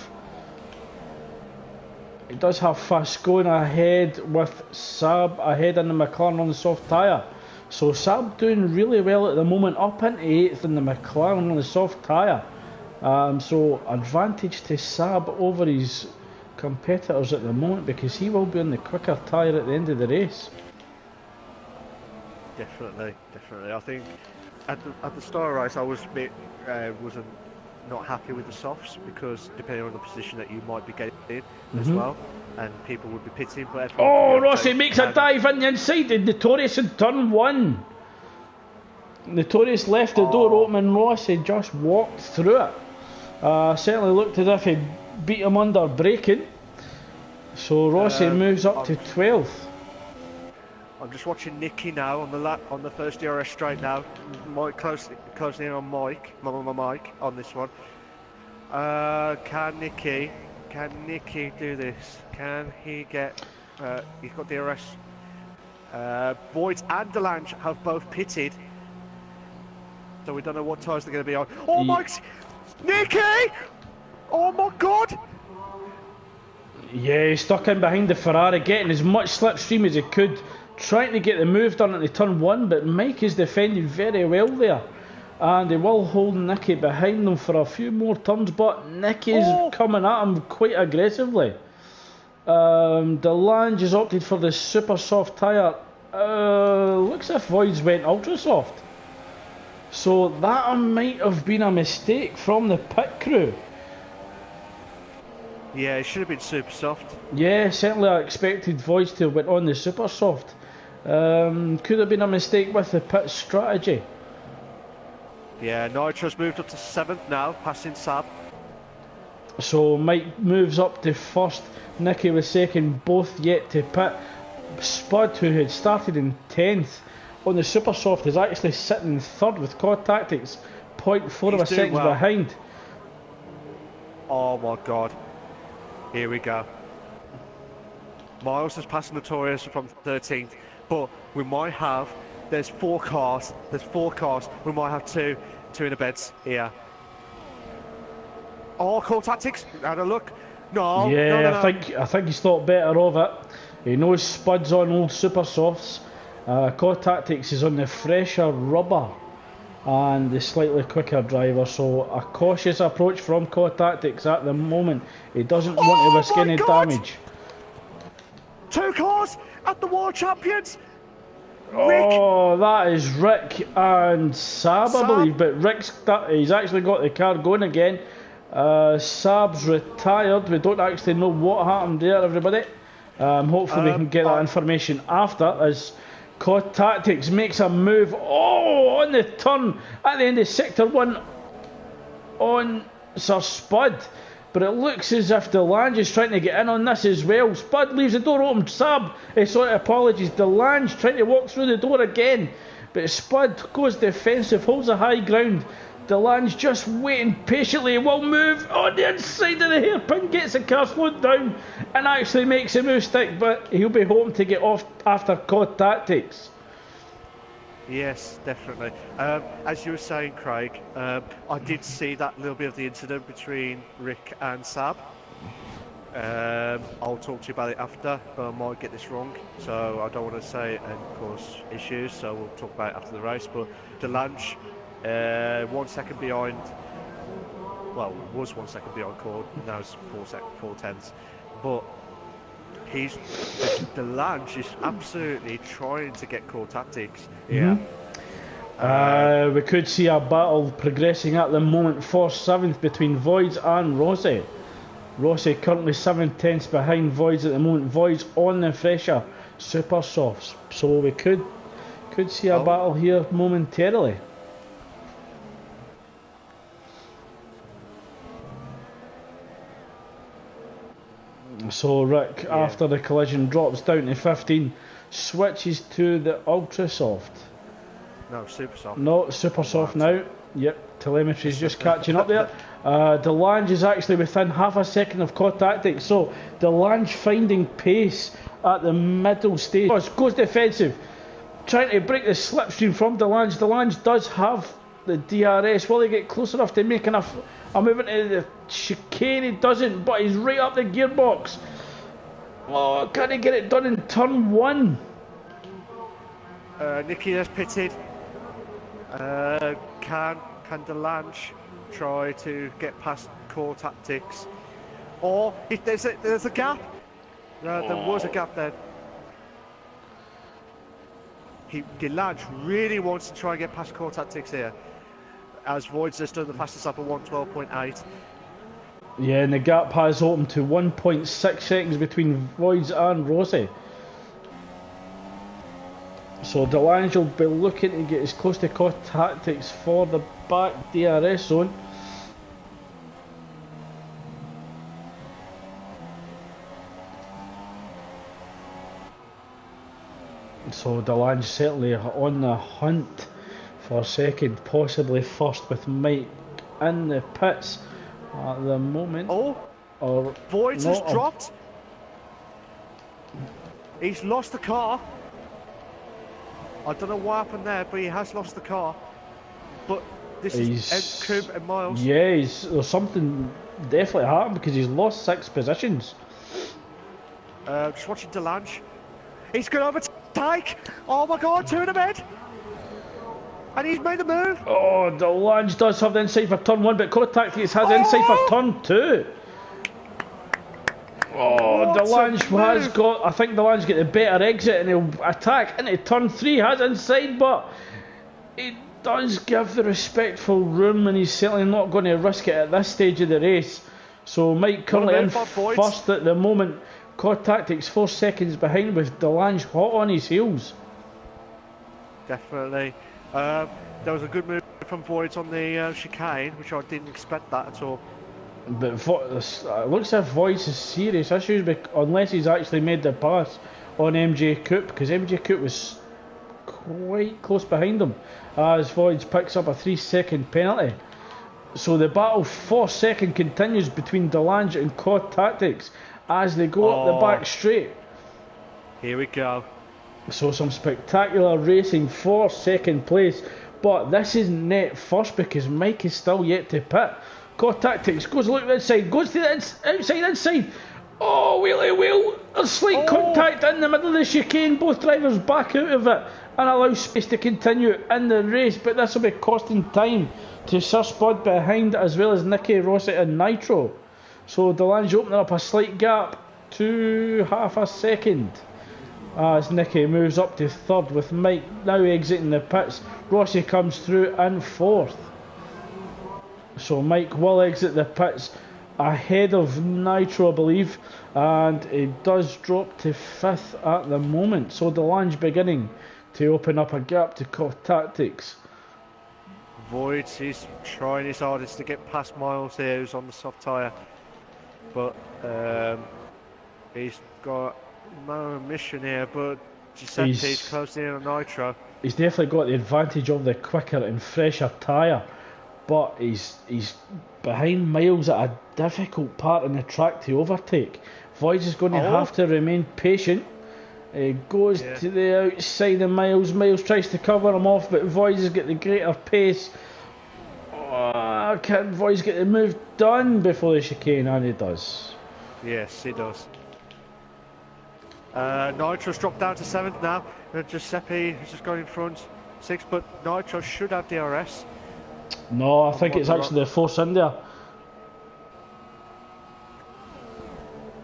fast going ahead with Saab ahead in the McLaren on the soft tyre. So Saab doing really well at the moment, up into 8th in the McLaren on the soft tyre. So advantage to Saab over his competitors at the moment, because he will be on the quicker tyre at the end of the race. Definitely. I think at the start of the race I was a bit wasn't not happy with the softs, because depending on the position that you might be getting in as well, and people would be pitting. But Rossi makes a dive in the inside, and Notorious in turn 1. Notorious left the door open and Rossi just walked through it. Certainly looked as if he beat him under braking. So Rossi moves up to 12th. I'm just watching Nicky now on the first DRS straight now. Mike closely in on Mike, my mic on this one. Can Nicky do this? Can he get? He's got DRS. Boyd and Delange have both pitted, so we don't know what tyres they're going to be on. Oh, Mike's Nicky! Oh my God! Yeah, he's stuck in behind the Ferrari, getting as much slipstream as he could, trying to get the move done into turn 1, but Mike is defending very well there. And he will hold Nicky behind them for a few more turns, but Nicky's coming at him quite aggressively. Delange has opted for the super soft tyre. Looks as if Voids went ultra soft. So that might have been a mistake from the pit crew. Yeah, it should have been super soft. Yeah, certainly I expected Voids to have went on the super soft. Could have been a mistake with the pit strategy. Yeah, Nitro's moved up to 7th now, passing Saab. So Mike moves up to 1st, Nicky was 2nd, both yet to pit. Spud, who had started in 10th on the super soft, is actually sitting 3rd with Cod Tactics, 0.4 of a second behind. Oh my God. Here we go. Miles has passed Notorious from 13th, but we might have, there's 4 cars, we might have two in the beds here. Oh, Call Tactics, had a look. No, yeah, no. I think he's thought better of it. He knows Spud's on old super softs. Cod Tactics is on the fresher rubber and the slightly quicker driver, so a cautious approach from Cod Tactics at the moment. He doesn't want to risk any damage. 2 cars at the World Champions. Oh, that is Rick and Saab, I believe, but he's actually got the car going again. Saab's retired. We don't actually know what happened there, everybody. Hopefully we can get that information after, as Cod Tactics makes a move. Oh, on the turn at the end of Sector 1 on Sir Spud. But it looks as if Delange is trying to get in on this as well. Spud leaves the door open. Apologies. Delange trying to walk through the door again. But Spud goes defensive, holds a high ground. Delange just waiting patiently, will move on the inside of the hairpin, gets the car slowed down and actually makes a move stick, but he'll be hoping to get off after Cod Tactics. Yes, definitely. As you were saying, Craig, I did see that little bit of the incident between Rick and Saab. I'll talk to you about it after, but I might get this wrong, so I don't want to say it and cause issues, so we'll talk about it after the race. But Delange, 1 second behind, well, was 1 second behind Cord, now it's 4 tenths, but Delange is absolutely trying to get Cord Tactics. Yeah. We could see a battle progressing at the moment for 7th between Voids and Rossi. Rossi currently 7 tenths behind Voids at the moment. Voids on the fresher super softs, so we could see a battle here momentarily. So Rick, after the collision, drops down to 15, switches to the ultra soft. No, super soft. No, super soft now. Yep, telemetry's just catching up there. Delange is actually within half a second of Cod Tactics, so Delange finding pace at the middle stage. Goes defensive, trying to break the slipstream from Delange. Delange does have the DRS. Will he get close enough to make enough a move into the chicane? He doesn't, but he's right up the gearbox. Oh, can he get it done in turn 1? Nicky has pitted. Can Delange try to get past Core Tactics? Or if there's a gap. No, there was a gap there. Delange really wants to try and get past Core Tactics here, as Void's just done the fastest lap of 1:12.8. Yeah, and the gap has opened to 1.6 seconds between Voids and Rossi. So Delange will be looking to get as close to Core Tactics for the back DRS zone. So Delange certainly on the hunt for second, possibly first, with Mike in the pits at the moment. Oh, or Voids has dropped. He's lost the car. I don't know what happened there, but he has lost the car. But this is Coop and Miles. Yeah, there's something definitely happened because he's lost 6 positions. Just watching Delange. He's going to overtake. Oh my God, 2 in a bed. And he's made the move. Oh, Delange does have the inside for turn 1, but Core Tactics has the inside for turn 2. Oh, Delange has got, I think Delange got the better exit and he'll attack into turn 3, has inside, but he does give the respectful room and he's certainly not going to risk it at this stage of the race. So Mike currently in first at the moment. Core Tactics 4 seconds behind with Delange hot on his heels. Definitely. There was a good move from Voids on the chicane, which I didn't expect that at all. But it looks as if Voids is serious issues, unless he's actually made the pass on MJ Coop, because MJ Coop was quite close behind him as Voids picks up a 3-second penalty. So the battle for second continues between Delange and Core Tactics as they go up the back straight. Here we go. So some spectacular racing for second place, but this isn't net first because Mike is still yet to pit. Core Tactics goes look inside, goes to the inside. Oh, wheelie wheel. There's slight contact in the middle of the chicane. Both drivers back out of it and allow space to continue in the race, but this will be costing time to Sir Spud behind, as well as Nicky, Rossi and Nitro. So Delange opening up a slight gap to half a second as Nicky moves up to third, with Mike now exiting the pits. Rossi comes through in fourth. So Mike will exit the pits ahead of Nitro, I believe, and he does drop to fifth at the moment. So Delange beginning to open up a gap to Core Tactics. Voids, he's trying his hardest to get past Miles here, who's on the soft tyre, but he's got no mission here. But Giuseppe's closing in on Nitro. He's definitely got the advantage of the quicker and fresher tyre, but he's behind Miles at a difficult part in the track to overtake. Voids is going to have to remain patient. He goes to the outside of Miles. Miles tries to cover him off, but Voids has got the greater pace. Can Voids get the move done before the chicane? And he does. Yes, he does. Nitro's dropped down to 7th now. Giuseppe has just gone in front, 6th, but Nitro should have DRS. No, I think it's actually the Force India.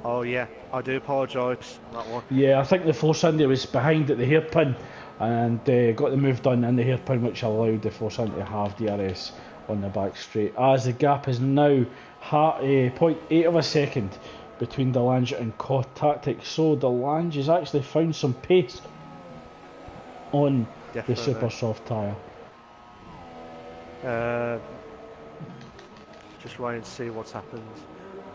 Oh yeah, I do apologise on that one. Yeah, I think the Force India was behind at the hairpin and got the move done in the hairpin, which allowed the Force India to have DRS on the back straight. As the gap is now 0.8 of a second between Delange and Core Tactics. So Delange has actually found some pace on the super soft tyre. Just wait and see what's happened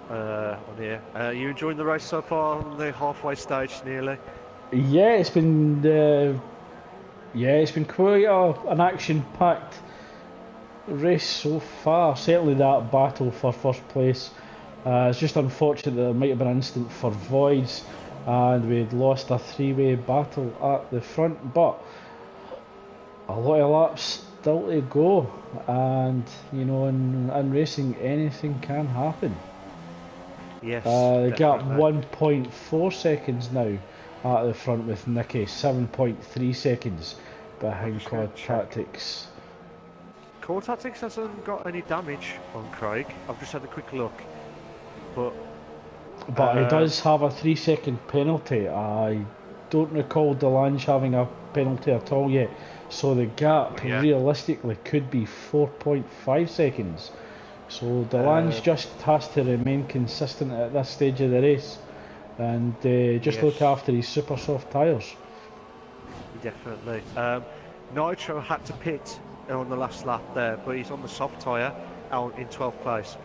on here. You enjoying the race so far on the halfway stage nearly? Yeah, it's been quite an action-packed race so far. Certainly that battle for first place. It's just unfortunate that there might have been an incident for Voids and we'd lost a three-way battle at the front, but a lot of laps still to go, and you know, in racing anything can happen. Yes, They got definitely. 1.4 seconds now at the front with Nicky, 7.3 seconds I'm behind just going Quad to check. Tactics. Core Tactics hasn't got any damage on Craig. I've just had a quick look, but But he does have a 3 second penalty. I don't recall Delange having a penalty at all yet. So the gap yeah, realistically could be 4.5 seconds. So Delange uh, just has to remain consistent at this stage of the race and just yes, look after his super soft tyres. definitely. Nitro had to pit on the last lap there, but he's on the soft tyre out in 12th place.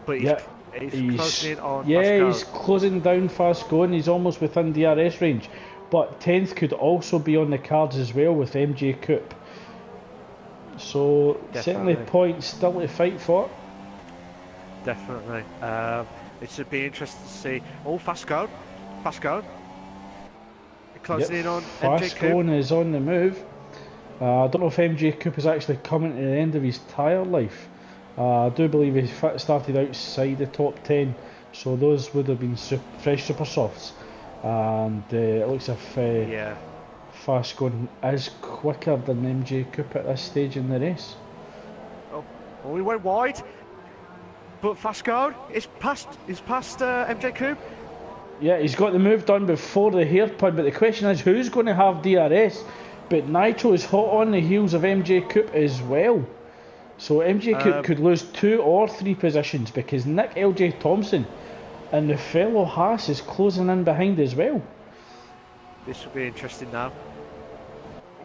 But Yeah, he's closing in on fast he's code. closing down fast going. He's almost within DRS range. But 10th could also be on the cards as well with MJ Coupe. So certainly Definitely, points still to fight for. definitely. It should be interesting to see. Oh, fast code. Yep, Closing in on MJ fast Coupe. going is on the move. I don't know if MJ Coupe is actually coming to the end of his tyre life. I do believe he started outside the top 10, so those would have been fresh super softs. And it looks as if Yeah. fast going is quicker than MJ Coupe at this stage in the race. Oh, he went wide, but fast code is past. MJ Coupe. Yeah, he's got the move done before the hairpin, but the question is who's going to have DRS? But Nitro is hot on the heels of MJ Coupe as well. So MJ Coupe could lose 2 or 3 positions because Nick LJ Thompson and the fellow Haas is closing in behind as well. This will be interesting now.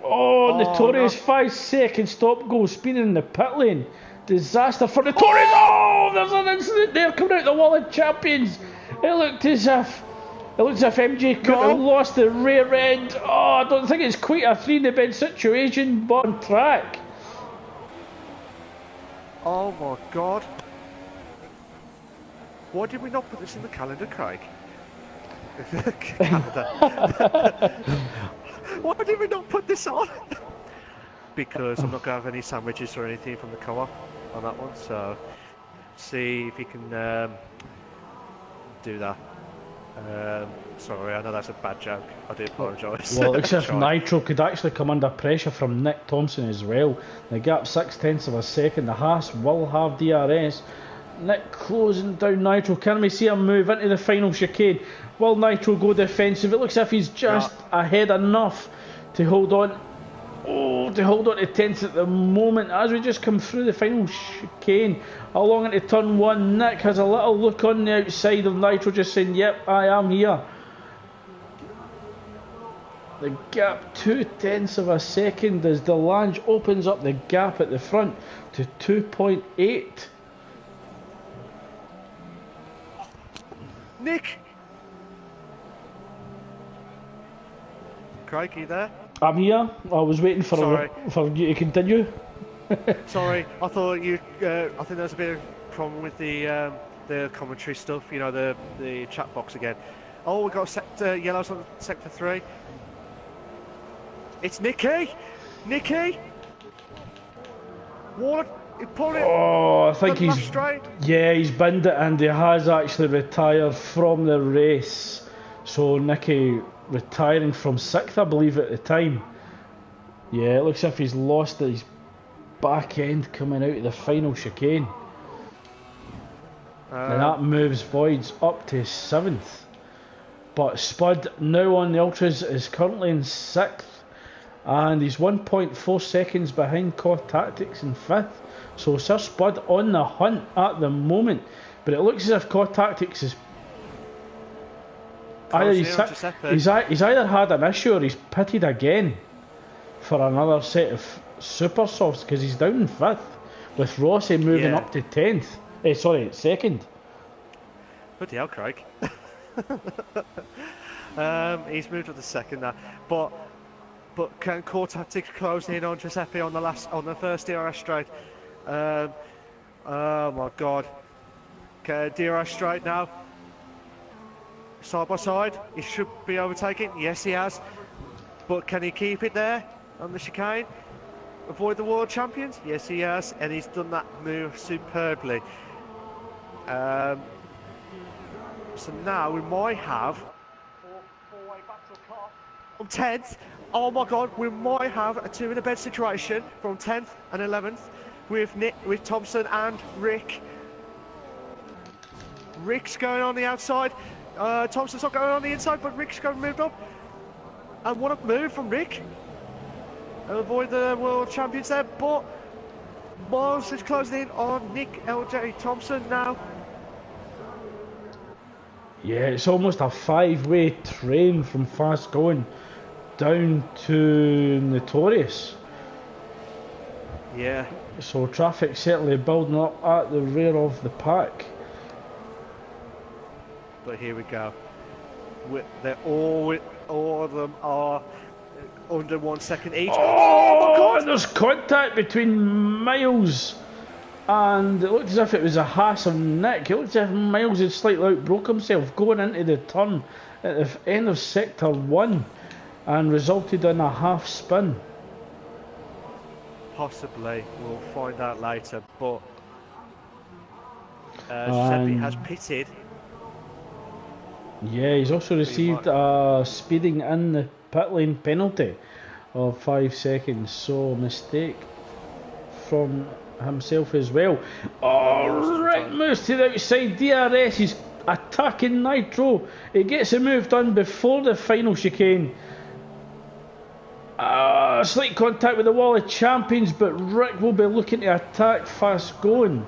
Oh, Oh notorious no! 5 second stop go spinning in the pit lane. Disaster for notorious. Oh, there's an incident there coming out the wall of champions. It looked as if MJ Coupe had No! lost the rear end. Oh, I don't think it's quite a 3 in the bed situation, but on track. Oh my God! Why did we not put this in the calendar, Craig? Calendar. Why did we not put this on? Because I'm not going to have any sandwiches or anything from the co-op on that one. So see if you can do that. Sorry, I know that's a bad joke. I do apologise. Well, it looks as if Nitro could actually come under pressure from Nick Thompson as well. The gap 0.6 of a second. The Haas will have DRS. Nick closing down Nitro. Can we see him move into the final chicane? Will Nitro go defensive? It looks as if he's just ahead enough to hold on. Oh, to hold on to 10th at the moment as we just come through the final chicane along into turn 1. Nick has a little look on the outside of Nitro just saying, yep, I am here. The gap 0.2 of a second as Delange opens up the gap at the front to 2.8. Nick! Craig, are you there? I'm here. I was waiting for you to continue. Sorry, I thought you. I think there's a bit of problem with the commentary stuff. You know, the chat box again. Oh, we got sector yellows on sector 3. It's Nicky. Nicky. What? He pulled it. Oh, I think he's straight. Yeah, he's binned it and he has actually retired from the race. So Nicky retiring from 6th, I believe, at the time. Yeah, it looks as if he's lost his back end coming out of the final chicane. And that moves Voids up to 7th. But Spud, now on the Ultras, is currently in 6th. And he's 1.4 seconds behind Quad Tactics in 5th. So Sir Spud on the hunt at the moment. But it looks as if Quad Tactics is he's either had an issue or he's pitted again for another set of super softs because he's down in 5th with Rossi moving up to 10th. Sorry, 2nd. Bloody hell, Craig. He's moved up to 2nd now. But can Core Tactics close in on Giuseppe on the first DRS straight? Oh my God. Okay, DRS straight now. side by side. He should be overtaking. Yes, he has. But can he keep it there on the chicane? Avoid the world champions? Yes, he has. And he's done that move superbly. So now we might have four-way battle car from 10th. Oh my God, we might have a two in a bed situation from 10th and 11th with Thompson and Rick. Rick's going on the outside. Thompson's not going on the inside, but Rick's going moved up. And what a move from Rick. Avoid the world champions there, but Miles is closing in on Nick LJ Thompson now. Yeah, it's almost a five-way train from fast going down to Notorious. Yeah. So traffic certainly building up at the rear of the pack. But here we go. They're all of them are under 1 second each. Oh, and there's contact between Miles and it looked as if it was a Haas of Nick. It looked as if Miles had slightly outbroke himself going into the turn at the end of sector 1 and resulted in a half spin. Possibly, we'll find out later, but Giuseppe has pitted. Yeah, he's also received a speeding in the pit lane penalty of 5 seconds, so mistake from himself as well. Oh, Rick moves to the outside. DRS, he's attacking Nitro. He gets a move done before the final chicane. Slight contact with the wall of champions, but Rick will be looking to attack fast going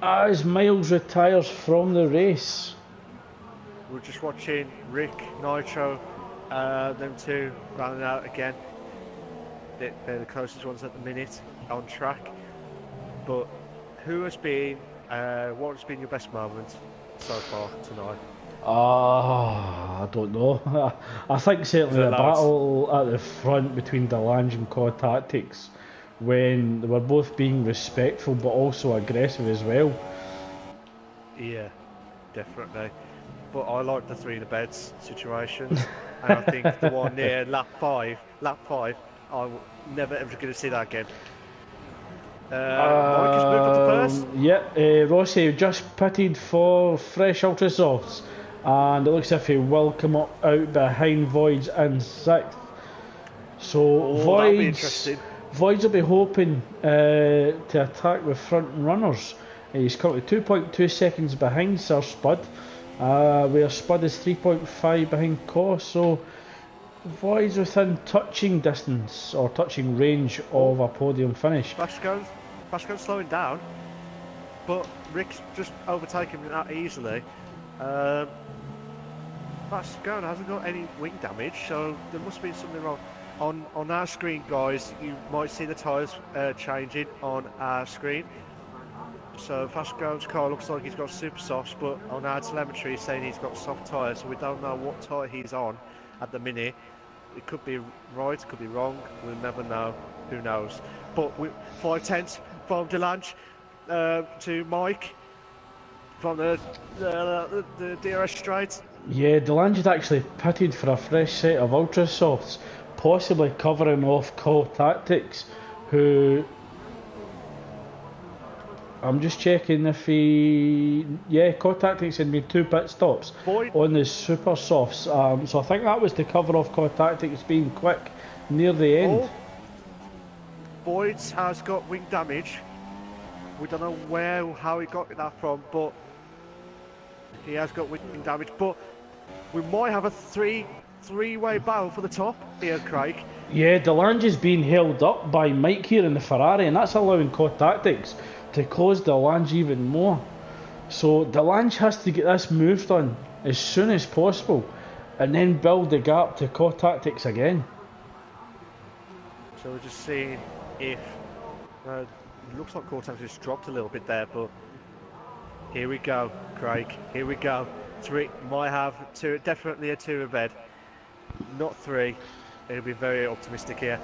as Miles retires from the race. We're just watching Rick, Nitro, them two running out again. They're the closest ones at the minute on track. But what has been your best moment so far tonight? I don't know. I think certainly the battle at the front between Delange and Core Tactics, when they were both being respectful but also aggressive as well. Yeah, definitely. But I like the three in the beds situation, and I think the one near lap 5, I'm never ever going to see that again. Mike has moved up to first. Yep, Rossi just pitted for fresh ultra softs, and it looks as if he will come up out behind Voids in 6th. So Voids will be hoping to attack with front runners. He's currently 2.2 seconds behind Sir Spud, where Spud is 3.5 behind Koss, so Voids within touching distance or touching range of a podium finish. Vasco's slowing down, but Rick's just overtaking him that easily. Vasco hasn't got any wing damage, so there must be something wrong. On our screen, guys, you might see the tyres changing on our screen. So Vasco's car looks like he's got super softs, but on our telemetry he's saying he's got soft tyres, so we don't know what tyre he's on at the minute. It could be right, it could be wrong, we'll never know, who knows. But 5/10 from Delange to Mike from the DRS straight. Yeah, Delange had actually pitted for a fresh set of ultra softs, possibly covering off Call Tactics, who I'm just checking if he... Yeah, Call Tactics had made 2 pit stops on the super softs, so I think that was to cover off Call Tactics being quick near the end. Boyd's has got wing damage. We don't know how he got that from, but he has got wing damage. But we might have a three-way battle for the top here, Craig. Yeah, Delange is being held up by Mike here in the Ferrari, and that's allowing Call Tactics to close Delange even more. So Delange has to get this move done as soon as possible and then build the gap to Call Tactics again. So we're just seeing if it looks like Call Tactics just dropped a little bit there, but here we go, Craig, here we go. 3 might have 2, definitely a 2 in bed, not 3. He'll be very optimistic here.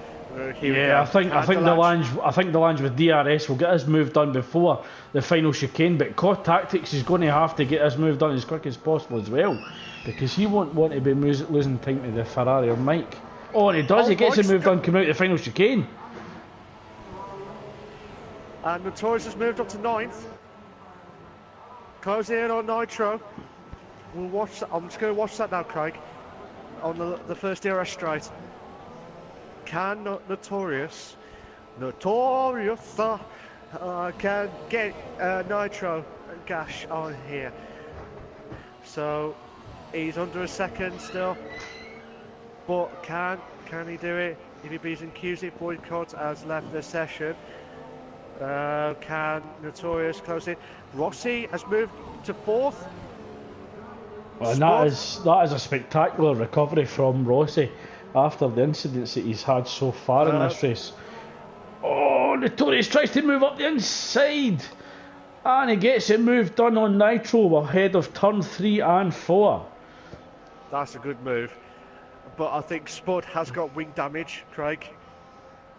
Yeah, I think the lunge with DRS will get his move done before the final chicane. But Core Tactics is going to have to get his move done as quick as possible as well, because he won't want to be losing time to the Ferrari or Mike. Oh, and he does. He gets his move done coming out the final chicane. And Notorious has moved up to 9th. Closing in on Nitro. We'll watch that. I'm just going to watch that now, Craig. On the first DRS straight. Can Notorious can get Nitro Gash on here. So he's under a second still. But can he do it? If he beats QZ, Boycott has left the session. Can Notorious close it? Rossi has moved to 4th. Well, and that is a spectacular recovery from Rossi after the incidents that he's had so far in this race. Oh, Notorious tries to move up the inside, and he gets it moved done on Nitro ahead of turn 3 and 4. That's a good move, but I think Spud has got wing damage, Craig.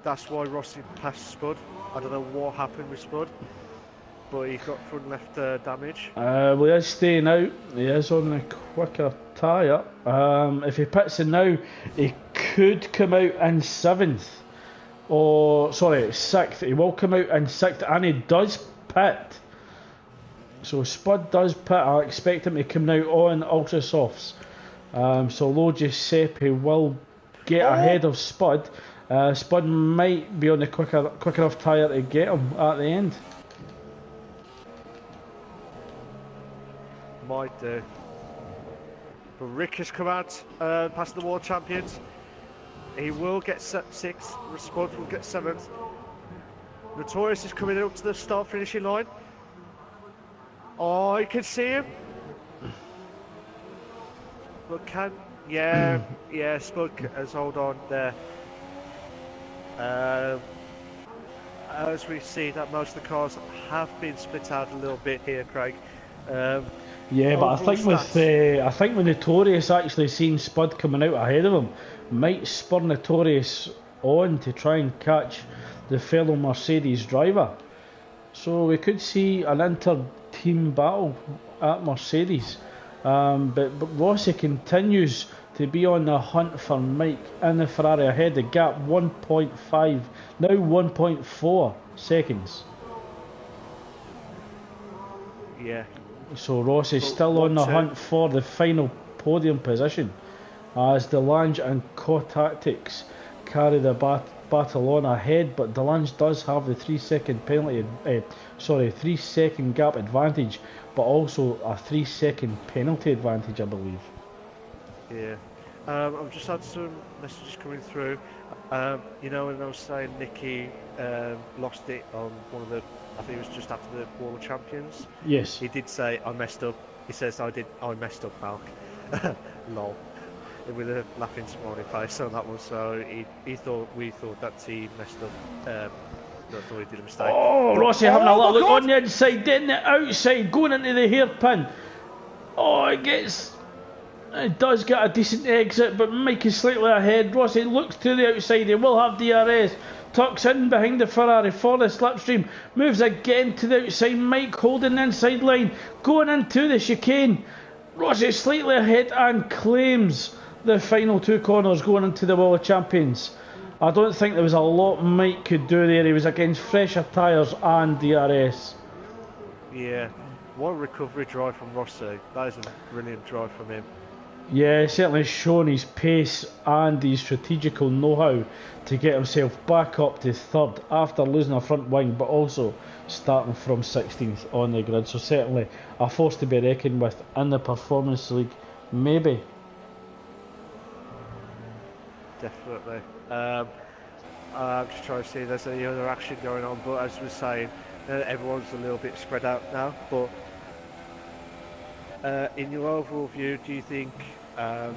That's why Rossi passed Spud. I don't know what happened with Spud, but he got front left damage. Well, he is staying out. He is on the quicker tyre. If he pits in now, he could come out in 7th. Or, sorry, 6th. He will come out in 6th, and he does pit. So Spud does pit. I expect him to come out on Ultra Softs. So Lo Giuseppe will get ahead of Spud. Spud might be on the quick enough tyre to get him at the end. Might do. But Rick has come out past the world champions. He will get 6th. Spud will get 7th. Notorious is coming up to the start finishing line. Oh, you can see him. But Spud has hold on there. As we see that most of the cars have been split out a little bit here, Craig. Yeah, but I think with Notorious actually seeing Spud coming out ahead of him might spur Notorious on to try and catch the fellow Mercedes driver. So we could see an inter-team battle at Mercedes. But Rossi continues to be on the hunt for Mike in the Ferrari ahead. The gap 1.5, now 1.4 seconds. Yeah. So Ross is still on the hunt for the final podium position as Delange and Co-Tactics carry the battle on ahead, but Delange does have the 3 second 3 second gap advantage, but also a 3 second penalty advantage, I believe. Yeah. I've just had some messages coming through. You know, when I was saying Nicky lost it on one of the, I think it was just after the World Champions. Yes. He did say, I messed up. He says, I messed up, Malk. Lol. With a laughing smiley face on that one. So we thought that he messed up. I thought he did a mistake. Oh, Rossi having a little look on the inside, then the outside, going into the hairpin. Oh, it does get a decent exit, but Mike is slightly ahead. Rossi looks to the outside, he will have DRS. Tucks in behind the Ferrari for the slipstream. Moves again to the outside. Mike holding the inside line. Going into the chicane. Rossi slightly ahead and claims the final 2 corners going into the World Champions. I don't think there was a lot Mike could do there. He was against fresher tyres and DRS. Yeah. What a recovery drive from Rossi. That is a brilliant drive from him. Yeah, certainly shown his pace and his strategical know-how to get himself back up to 3rd after losing a front wing, but also starting from 16th on the grid. So certainly a force to be reckoned with in the Performance League, maybe. Definitely. I'm just trying to see if there's any other action going on, but as we were saying, everyone's a little bit spread out now. But in your overall view, do you think? I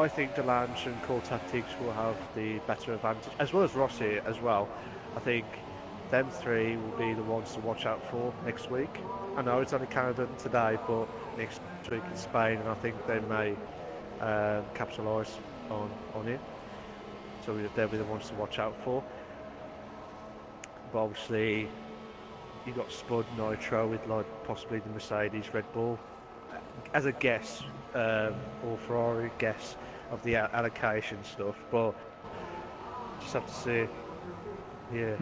think Delange and Core Tactics will have the better advantage, as well as Rossi as well. I think them 3 will be the ones to watch out for next week. I know it's only Canada today, but next week in Spain, and I think they may capitalise. on him. So they'll be the ones to watch out for. But obviously, you got Spud Nitro with like possibly the Mercedes Red Bull as a guess, or Ferrari guess of the allocation stuff. But just have to see. Yeah.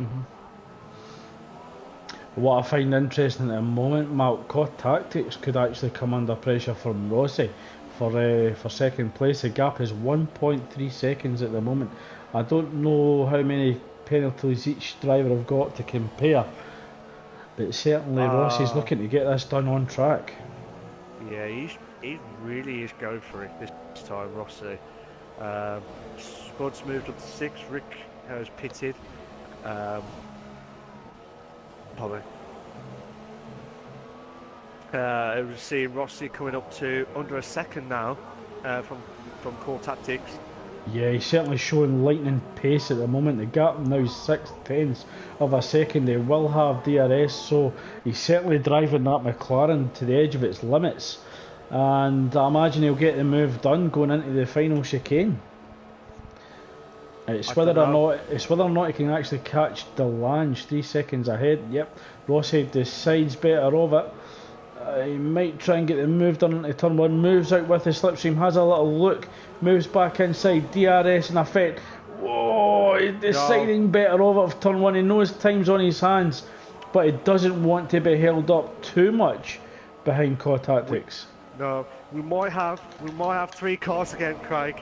What I find interesting at the moment, Mark, COD Tactics could actually come under pressure from Rossi for second place. The gap is 1.3 seconds at the moment. I don't know how many penalties each driver have got to compare, but certainly Rossi's looking to get this done on track. Yeah, he really is going for it this time, Rossi. Spud's moved up to 6. Rick has pitted. Probably. We're seeing Rossi coming up to under a second now from Core Tactics. Yeah, he's certainly showing lightning pace at the moment. The gap now is 6/10 of a second. They will have DRS, so he's certainly driving that McLaren to the edge of its limits. And I imagine he'll get the move done going into the final chicane. It's whether or not he can actually catch Delange 3 seconds ahead. Yep, Rossi decides better of it. He might try and get the move done into turn 1. Moves out with the slipstream, has a little look, moves back inside, DRS in effect. Whoa, he's deciding better of turn 1. He knows time's on his hands, but he doesn't want to be held up too much behind COD Tactics. We might have 3 cars again, Craig.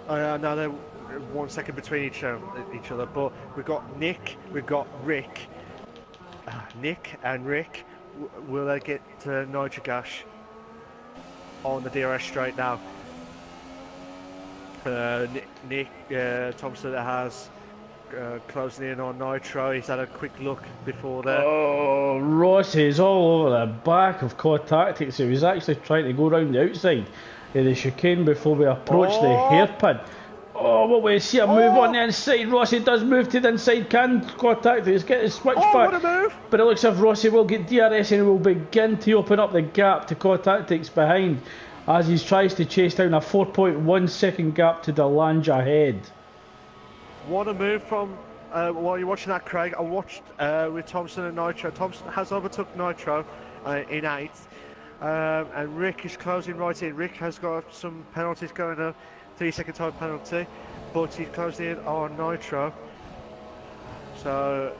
Now they're 1 second between each other, but we've got Nick, we've got Rick. Nick and Rick, will they get Nitro Gash on the DRS straight now? Nick Thompson has closing in on Nitro. He's had a quick look before there. Oh, Rossi is all over the back of COD Tactics. He was actually trying to go round the outside of the chicane before we approach the hairpin. Oh, what we see a move on the inside. Rossi does move to the inside. Can COD Tactics get his switch back? What a move! But it looks as if Rossi will get DRS and will begin to open up the gap to COD Tactics behind as he tries to chase down a 4.1 second gap to Delange ahead. What a move from, while you're watching that, Craig, I watched with Thompson and Nitro. Thompson has overtook Nitro in 8th, and Rick is closing right in. Rick has got some penalties going up, 3 second time penalty, but he's closing in on Nitro. So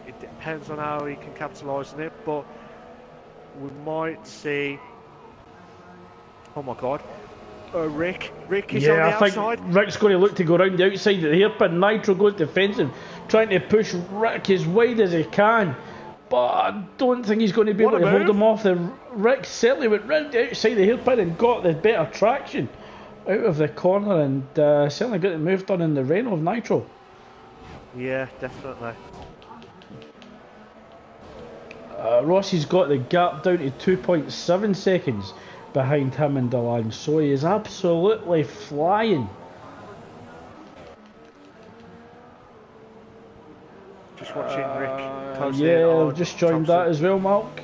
it depends on how he can capitalise on it, but we might see. Oh my God. Rick is on the outside. I think Rick's going to look to go round the outside of the hairpin. Nitro goes defensive, trying to push Rick as wide as he can, but I don't think he's going to be able to hold him off. Rick certainly went round the outside of the hairpin and got the better traction out of the corner, and certainly got the move done in the rain of Nitro. Yeah, definitely. Rossi's got the gap down to 2.7 seconds behind him and Delange, so he is absolutely flying. Just watching Rick. Yeah, I've just joined Thompson. that as well, Mark.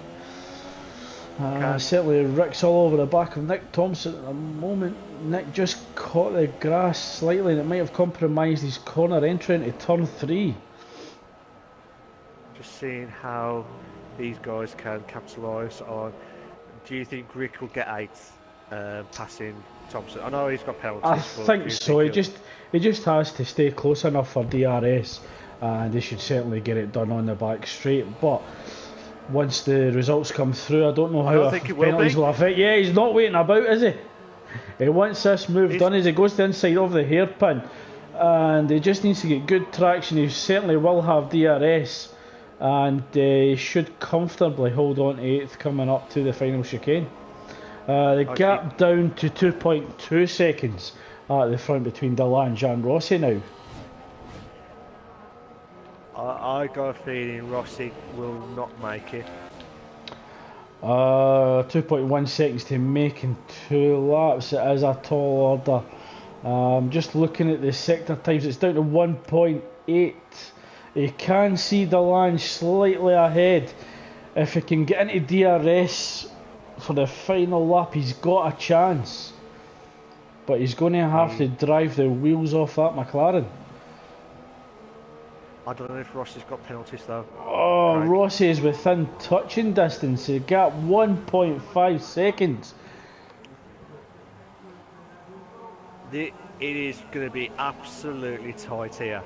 Certainly Rick's all over the back of Nick Thompson at the moment. Nick just caught the grass slightly and it might have compromised his corner entry into turn 3. Just seeing how these guys can capitalise on. Do you think Rick will get 8th, passing Thompson? I know he's got penalties. I think so. He just has to stay close enough for DRS, and they should certainly get it done on the back straight. But once the results come through, I don't know how penalties will affect. Yeah, he's not waiting about, is he? He wants this move done as he goes to the inside of the hairpin, and he just needs to get good traction. He certainly will have DRS. And he should comfortably hold on to 8th coming up to the final chicane. The gap down to 2.2 seconds at the front between Delange and Rossi now. I got a feeling Rossi will not make it. 2.1 seconds to make in 2 laps. It is a tall order. Just looking at the sector times, it's down to 1.8. He can see Delange slightly ahead. If he can get into DRS for the final lap, he's got a chance. but he's going to have to drive the wheels off that McLaren. I don't know if Rossi's got penalties though. Oh, Craig. Rossi is within touching distance. He got 1.5 seconds. It is going to be absolutely tight here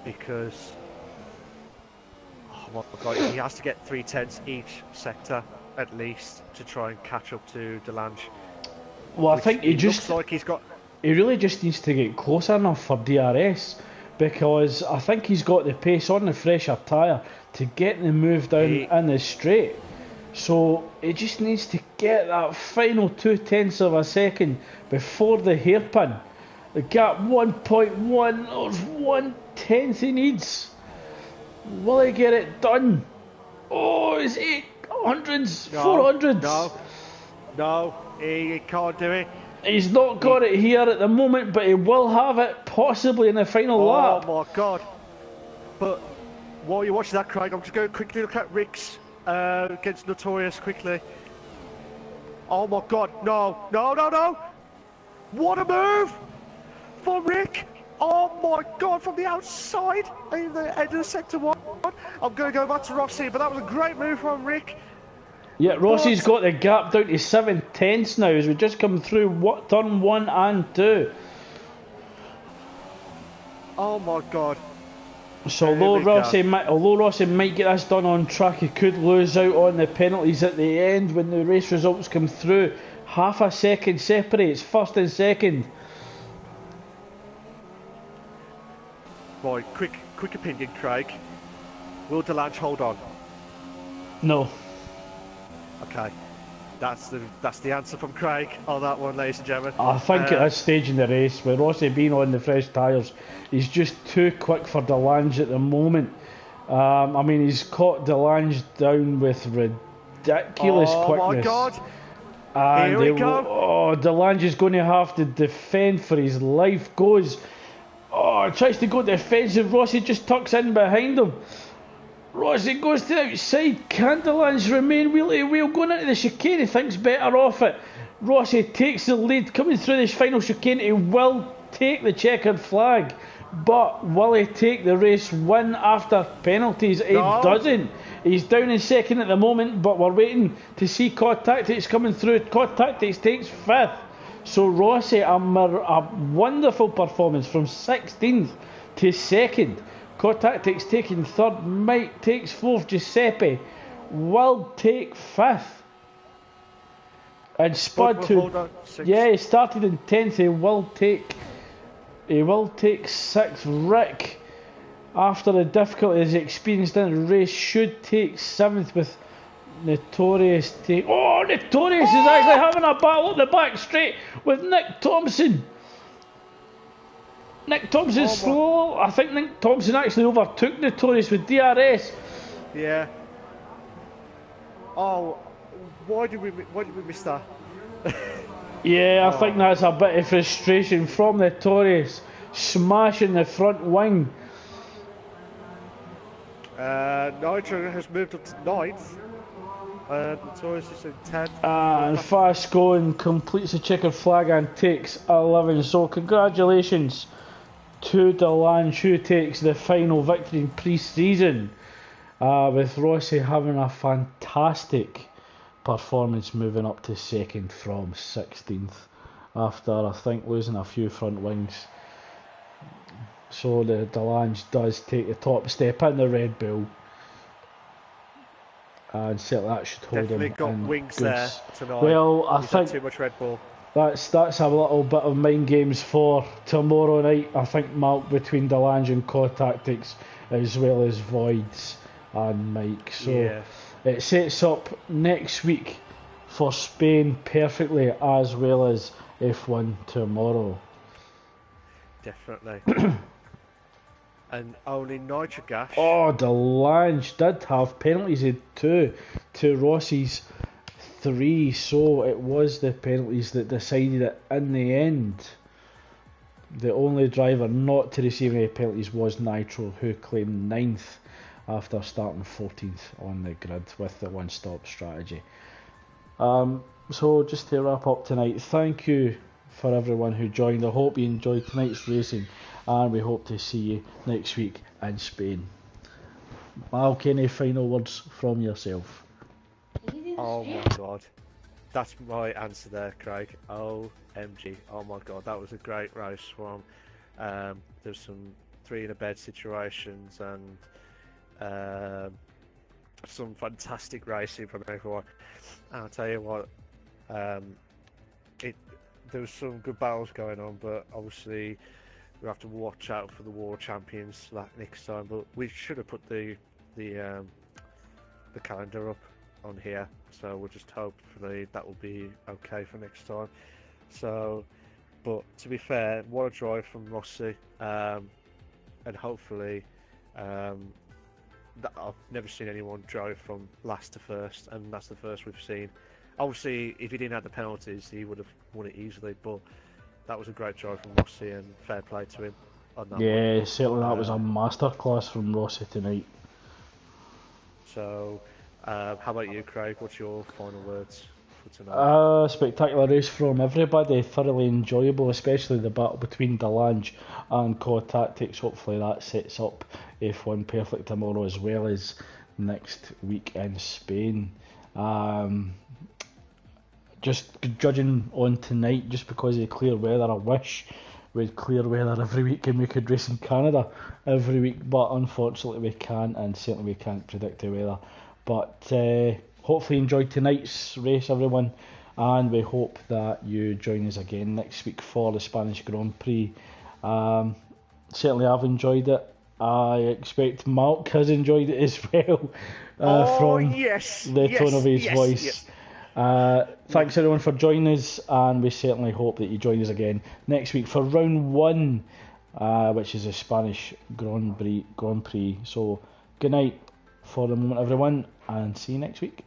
because, oh my God, he has to get 3/10 each sector at least to try and catch up to Delange. Well, I think he looks like he's got. He really just needs to get close enough for DRS, because I think he's got the pace on the fresher tyre to get the move down in the straight. So he just needs to get that final 0.2 of a second before the hairpin. The gap 1.1 or 1/10 he needs. Will he get it done? Oh, it's 800s, 400s. No, he can't do it. He's not got it here at the moment, but he will have it possibly in the final lap. Oh my God. But while you're watching that, Craig, I'm just going to quickly look at Rick's against Notorious quickly. Oh my God, no. What a move for Rick. Oh my God, from the outside in the end of sector 1. I'm going to go back to Rossi, but that was a great move from Rick. Yeah, Rossi's got the gap down to 7/10 now as we just come through turn 1 and 2. Oh my God. So although Rossi might get this done on track, he could lose out on the penalties at the end when the race results come through. Half a second separates first and second. Boy, quick opinion, Craig. Will Delange hold on? No. Okay, that's the answer from Craig on that one, ladies and gentlemen. I think at this stage in the race, with Rossi being on the fresh tyres, he's just too quick for Delange at the moment. I mean, he's caught Delange down with ridiculous quickness. Oh my God! And here we go. Delange is going to have to defend for his life. Tries to go defensive. Rossi just tucks in behind him. Rossi goes to the outside. Can Delange remain wheel to wheel? Going into the chicane, he thinks better off it. Rossi takes the lead. Coming through this final chicane, he will take the checkered flag. But will he take the race win after penalties? He doesn't. He's down in second at the moment, but we're waiting to see Cod Tactics coming through. Cod Tactics takes 5th. So Rossi, a wonderful performance from 16th to 2nd. Cod Tactics taking 3rd, Mike takes 4th, Giuseppe will take 5th. And Spud he started in 10th, he will take 6th. Rick, after the difficulties he experienced in the race, should take 7th with Notorious Notorious is actually having a battle at the back straight with Nick Thompson. Nick Thompson's slow. I think Nick Thompson actually overtook Notorious with DRS. Yeah. Oh, why did we miss that? Yeah, I think that's a bit of frustration from Notorious, smashing the front wing. Nitro has moved up to 9th. Notorious is in 10th. And Fast Going completes the checkered flag and takes 11. So congratulations to Delange, who takes the final victory in pre-season, with Rossi having a fantastic performance, moving up to 2nd from 16th after I think losing a few front wings. So the Delange does take the top step in the Red Bull, and certainly that should hold Definitely him got in wings goods. there tonight. Well, I He's think had too much Red Bull. That's a little bit of mind games for tomorrow night. I think between Delange and Cod Tactics, as well as Voids and Mike. So it sets up next week for Spain perfectly, as well as F1 tomorrow. Definitely. And only Nitro Gas. Delange did have penalties. He had 2 to Rossi's 3, so it was the penalties that decided it in the end. The only driver not to receive any penalties was Nitro, who claimed 9th after starting 14th on the grid with the one-stop strategy. So just to wrap up tonight, thank you for everyone who joined. I hope you enjoyed tonight's racing, and we hope to see you next week in Spain. Mal, any final words from yourself? Oh my god. That's my answer there, Craig. OMG. Oh my god, that was a great race from. There's some three in a bed situations and some fantastic racing from everyone. And I'll tell you what, there was some good battles going on, but obviously we have to watch out for the World Champions next time. But we should have put the calendar up on here, so we'll just hope that will be okay for next time. So, but to be fair, what a drive from Rossi, and hopefully, that I've never seen anyone drive from last to first, and that's the first we've seen. Obviously, if he didn't have the penalties, he would have won it easily. But that was a great drive from Rossi, and fair play to him on that Yeah, one. certainly that was a masterclass from Rossi tonight. So, how about you, Craig? What's your final words for tonight? Spectacular race from everybody, thoroughly enjoyable, especially the battle between Delange and Core Tactics. Hopefully that sets up F1 Perfect tomorrow as well as next week in Spain. Just judging on tonight, just because of the clear weather, I wish we had clear weather every week and we could race in Canada every week, but unfortunately we can't, and certainly we can't predict the weather. But hopefully you enjoyed tonight's race, everyone, and we hope that you join us again next week for the Spanish Grand Prix. Certainly I've enjoyed it. I expect Mark has enjoyed it as well, from the tone of his voice. Yes. Thanks everyone for joining us, and we certainly hope that you join us again next week for round 1, which is the Spanish Grand Prix. So good night for the moment, everyone, and see you next week.